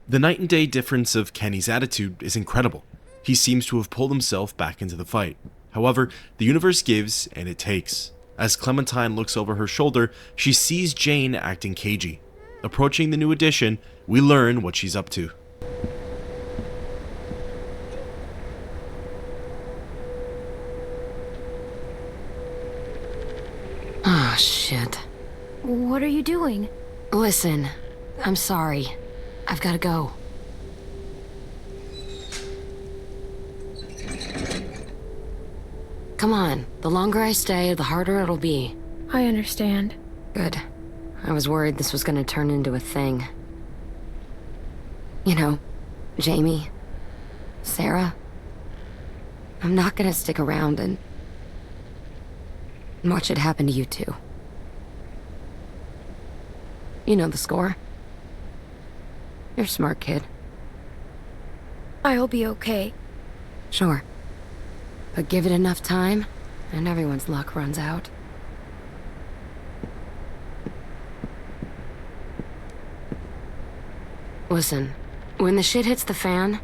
The night and day difference of Kenny's attitude is incredible. He seems to have pulled himself back into the fight. However, the universe gives and it takes. As Clementine looks over her shoulder, she sees Jane acting cagey. Approaching the new addition, we learn what she's up to. Oh, shit. What are you doing? Listen, I'm sorry. I've gotta go. Come on, the longer I stay, the harder it'll be. I understand. Good. I was worried this was gonna turn into a thing. You know, Jamie, Sarah, I'm not gonna stick around and watch it happen to you too. You know the score. You're a smart kid. I'll be okay. Sure. But give it enough time, and everyone's luck runs out. Listen, when the shit hits the fan,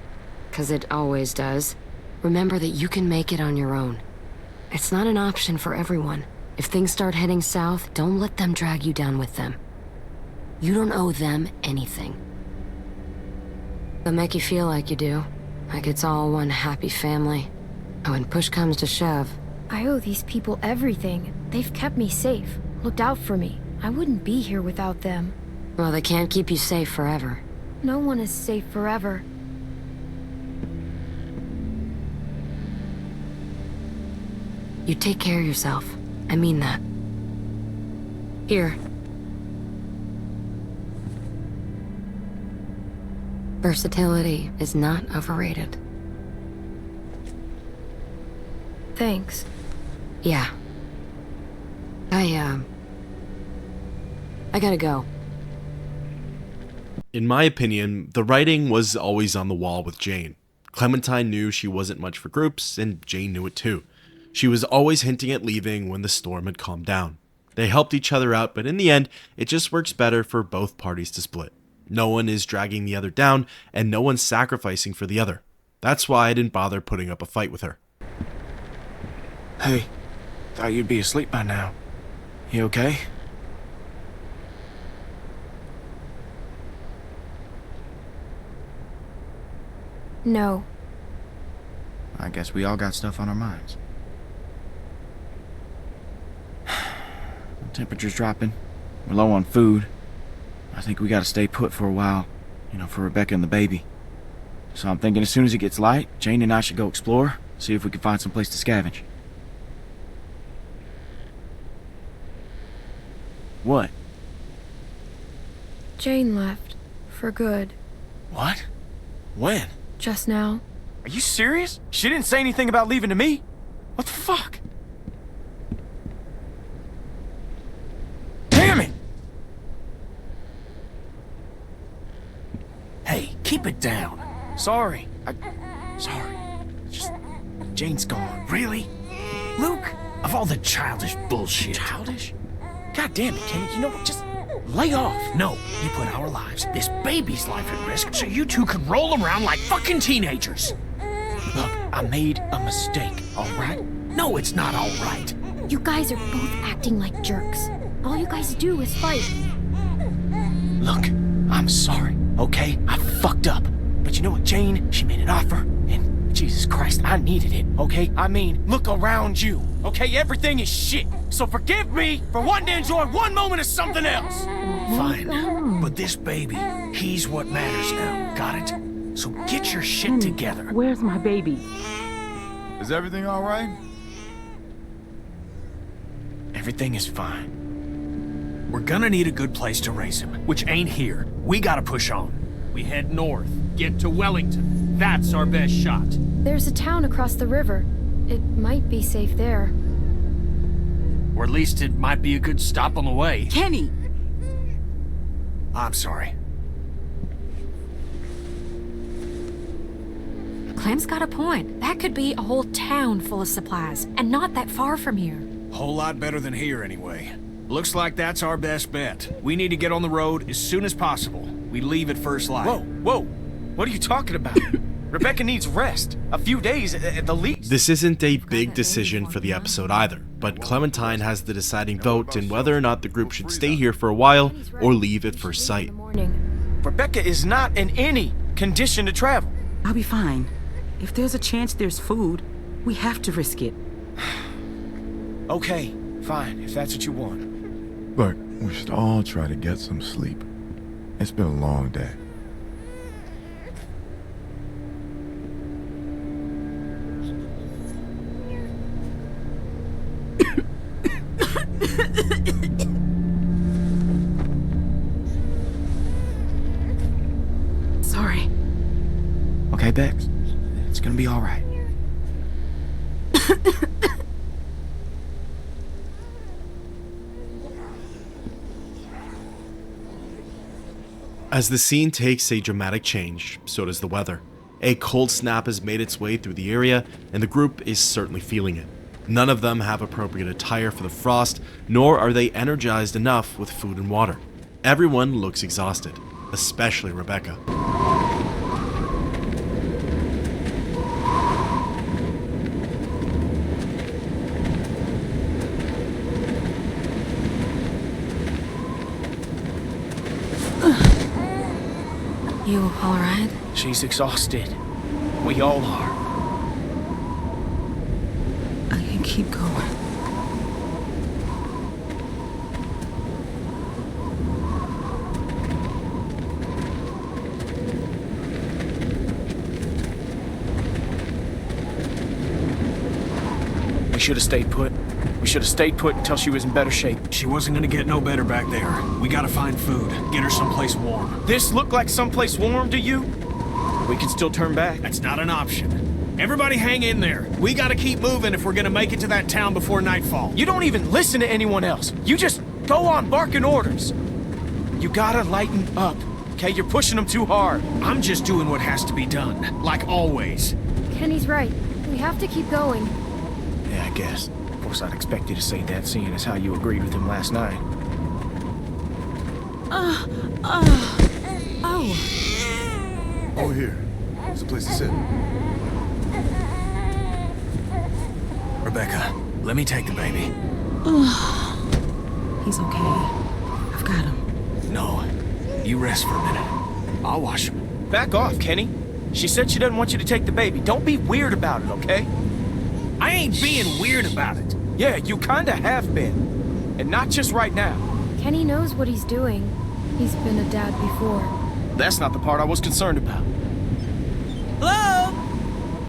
'cause it always does, remember that you can make it on your own. It's not an option for everyone. If things start heading south, don't let them drag you down with them. You don't owe them anything. They'll make you feel like you do, like it's all one happy family. And when push comes to shove... I owe these people everything. They've kept me safe, looked out for me. I wouldn't be here without them. Well, they can't keep you safe forever. No one is safe forever. You take care of yourself. I mean that. Here. Versatility is not overrated. Thanks. Yeah. I gotta go. In my opinion, the writing was always on the wall with Jane. Clementine knew she wasn't much for groups, and Jane knew it too. She was always hinting at leaving when the storm had calmed down. They helped each other out, but in the end, it just works better for both parties to split. No one is dragging the other down, and no one's sacrificing for the other. That's why I didn't bother putting up a fight with her. Hey, thought you'd be asleep by now. You okay? No. I guess we all got stuff on our minds. The temperature's dropping. We're low on food. I think we gotta stay put for a while, for Rebecca and the baby. So I'm thinking as soon as it gets light, Jane and I should go explore, see if we can find some place to scavenge. What? Jane left. For good. What? When? Just now. Are you serious? She didn't say anything about leaving to me? What the fuck? Damn it! Hey, keep it down. Sorry. Sorry. Just... Jane's gone. Really? Luke, of all the childish bullshit. Childish? God damn it, Kenny. You know what? Just lay off. No, you put our lives, this baby's life at risk, so you two can roll around like fucking teenagers. Look, I made a mistake, all right? No, it's not all right. You guys are both acting like jerks. All you guys do is fight. Look, I'm sorry, okay? I fucked up. But you know what, Jane? She made an offer, and Jesus Christ, I needed it, okay? I mean, look around you, okay? Everything is shit. So forgive me for wanting to enjoy one moment of something else. Fine, but this baby, he's what matters now, got it? So get your shit together. Where's my baby? Is everything all right? Everything is fine. We're gonna need a good place to raise him, which ain't here. We gotta push on. We head north, get to Wellington. That's our best shot. There's a town across the river. It might be safe there. Or at least it might be a good stop on the way. Kenny! I'm sorry. Clem's got a point. That could be a whole town full of supplies, and not that far from here. Whole lot better than here, anyway. Looks like that's our best bet. We need to get on the road as soon as possible. We leave at first light. Whoa! What are you talking about? Rebecca needs rest. A few days at the least. This isn't a big decision for the episode either, but Clementine has the deciding vote in whether or not the group should stay here for a while or leave at first sight. Rebecca is not in any condition to travel. I'll be fine. If there's a chance there's food, we have to risk it. Okay, fine, if that's what you want. Look, we should all try to get some sleep. It's been a long day. Sorry. Okay, Bex. It's gonna be all right. As the scene takes a dramatic change, so does the weather. A cold snap has made its way through the area, and the group is certainly feeling it. None of them have appropriate attire for the frost, nor are they energized enough with food and water. Everyone looks exhausted, especially Rebecca. You alright? She's exhausted. We all are. I can keep going. We should have stayed put. We should have stayed put until she was in better shape. She wasn't gonna get no better back there. We gotta find food. Get her someplace warm. This looked like someplace warm to you? We can still turn back. That's not an option. Everybody hang in there. We gotta keep moving if we're gonna make it to that town before nightfall. You don't even listen to anyone else. You just go on barking orders. You gotta lighten up, okay? You're pushing them too hard. I'm just doing what has to be done, like always. Kenny's right. We have to keep going. Yeah, I guess. Of course, I'd expect you to say that, seeing as how you agreed with him last night. Over here. There's a place to sit. Rebecca, let me take the baby. He's okay. I've got him. No, you rest for a minute. I'll wash him. Back off, Kenny. She said she doesn't want you to take the baby. Don't be weird about it, okay? I ain't being weird about it. Yeah, you kinda have been. And not just right now. Kenny knows what he's doing. He's been a dad before. That's not the part I was concerned about. Hello?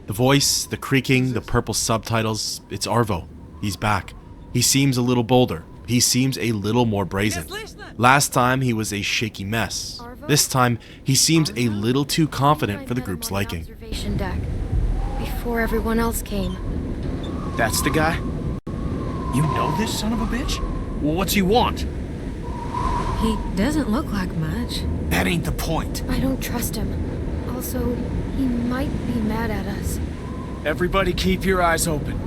The voice, the creaking, the purple subtitles, it's Arvo. He's back. He seems a little bolder. He seems a little more brazen. Last time he was a shaky mess. This time he seems a little too confident for the group's liking. Observation deck. Before everyone else came. That's the guy? You know this son of a bitch? Well, what's he want? He doesn't look like much. That ain't the point. I don't trust him. Also, he might be mad at us. Everybody keep your eyes open.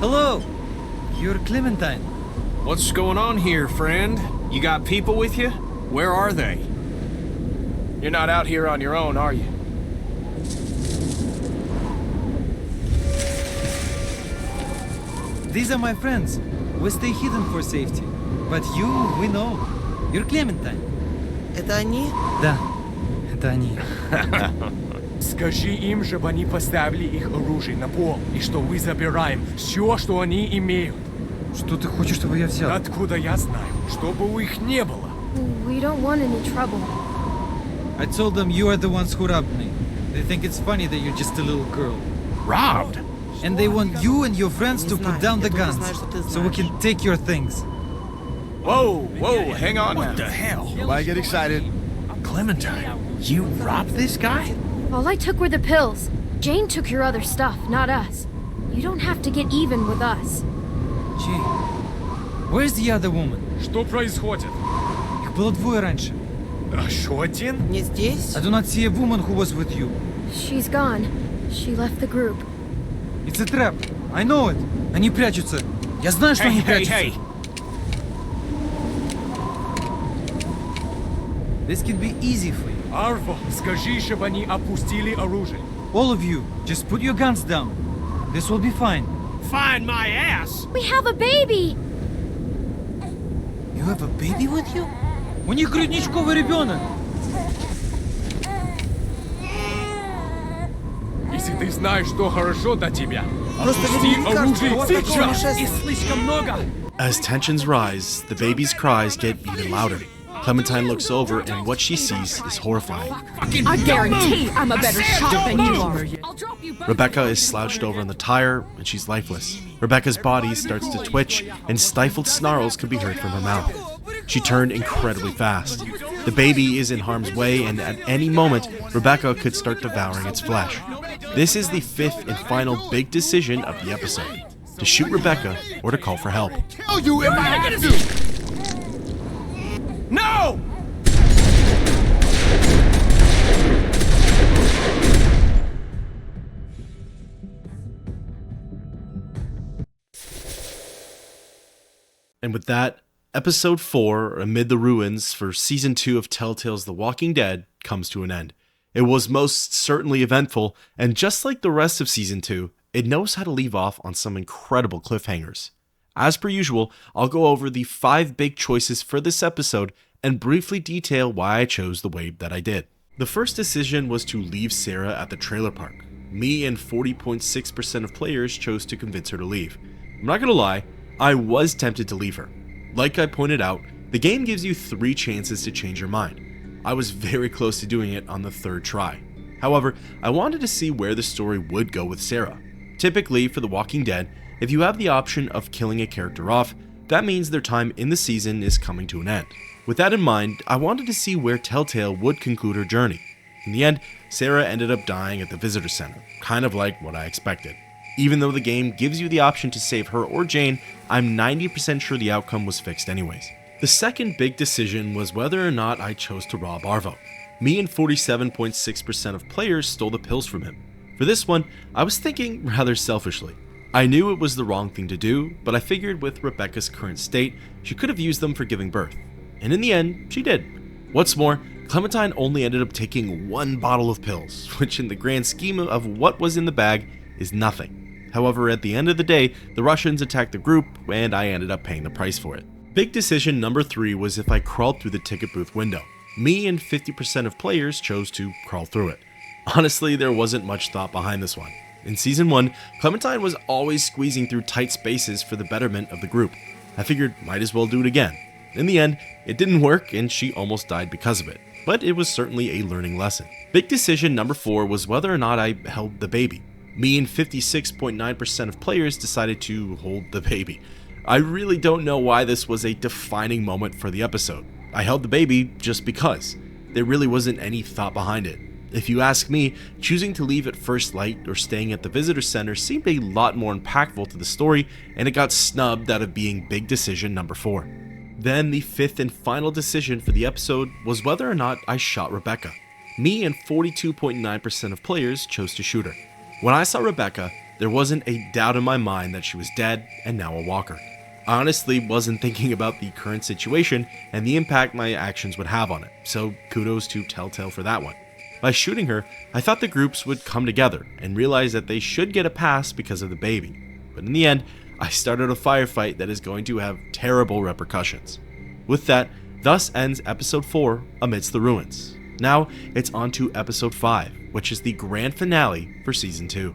Hello. You're Clementine. What's going on here, friend? You got people with you? Where are they? You're not out here on your own, are you? These are my friends. We stay hidden for safety. But you, we know. You're Clementine. Это они? Да, это они. Скажи им, чтобы они поставили их оружие на пол, и что вы забираем все, что они имеют. Что ты хочешь, чтобы я взял? Откуда я знаю? Чтобы у их не было. We don't want any trouble. I told them you are the ones who robbed me. They think it's funny that you're just a little girl. Robbed? And they want you and your friends to put down the guns, so we can take your things. Whoa, hang on What now. the hell? Nobody get excited. Clementine, you robbed this guy? All I took were the pills. Jane took your other stuff, not us. You don't have to get even with us. Gee, where's the other woman? Что происходит? Их было двое раньше. Еще один? Не здесь? I do not see a woman who was with you. She's gone. She left the group. It's a trap. I know it. Они прячутся. Я знаю, что они прячутся. This can be easy for you. Арво, скажи, чтобы они опустили оружие. All of you, just put your guns down. This will be fine. Find my ass! We have a baby! You have a baby with you? У них грудничковый ребенок. Если ты знаешь, что хорошо для тебя, Просто опусти мне не кажется, оружие что у вас такого сейчас. нашествия. И слишком много. As tensions rise, the baby's cries get even louder. Clementine looks over, and what she sees is horrifying. I guarantee I'm a better shot than you are. Rebecca is slouched over on the tire, and she's lifeless. Rebecca's body starts to twitch, and stifled snarls can be heard from her mouth. She turned incredibly fast. The baby is in harm's way, and at any moment, Rebecca could start devouring its flesh. This is the fifth and final big decision of the episode: to shoot Rebecca or to call for help. Tell you if I had to. No! And with that, episode 4, Amid the Ruins, for season 2 of Telltale's The Walking Dead comes to an end. It was most certainly eventful, and just like the rest of season 2, it knows how to leave off on some incredible cliffhangers. As per usual, I'll go over the 5 big choices for this episode and briefly detail why I chose the way that I did. The first decision was to leave Sarah at the trailer park. Me and 40.6% of players chose to convince her to leave. I'm not gonna lie, I was tempted to leave her. Like I pointed out, The game gives you 3 chances to change your mind. I was very close to doing it on the 3rd try. However, I wanted to see where the story would go with Sarah. Typically, for The Walking Dead, if you have the option of killing a character off, that means their time in the season is coming to an end. With that in mind, I wanted to see where Telltale would conclude her journey. In the end, Sarah ended up dying at the visitor center, kind of like what I expected. Even though the game gives you the option to save her or Jane, I'm 90% sure the outcome was fixed anyways. The second big decision was whether or not I chose to rob Arvo. Me and 47.6% of players stole the pills from him. For this one, I was thinking rather selfishly. I knew it was the wrong thing to do, but I figured with Rebecca's current state, she could have used them for giving birth. And in the end, she did. What's more, Clementine only ended up taking 1 bottle of pills, which in the grand scheme of what was in the bag is nothing. However, at the end of the day, the Russians attacked the group, and I ended up paying the price for it. Big decision number 3 was if I crawled through the ticket booth window. Me and 50% of players chose to crawl through it. Honestly, there wasn't much thought behind this one. In Season 1, Clementine was always squeezing through tight spaces for the betterment of the group. I figured might as well do it again. In the end, it didn't work and she almost died because of it, but it was certainly a learning lesson. Big decision number 4 was whether or not I held the baby. Me and 56.9% of players decided to hold the baby. I really don't know why this was a defining moment for the episode. I held the baby just because. There really wasn't any thought behind it. If you ask me, choosing to leave at first light or staying at the visitor center seemed a lot more impactful to the story, and it got snubbed out of being big decision number 4. Then the 5th and final decision for the episode was whether or not I shot Rebecca. Me and 42.9% of players chose to shoot her. When I saw Rebecca, there wasn't a doubt in my mind that she was dead and now a walker. I honestly wasn't thinking about the current situation and the impact my actions would have on it, so kudos to Telltale for that one. By shooting her, I thought the groups would come together and realize that they should get a pass because of the baby. But in the end, I started a firefight that is going to have terrible repercussions. With that, thus ends episode 4, Amidst the Ruins. Now, it's on to episode 5, which is the grand finale for season 2.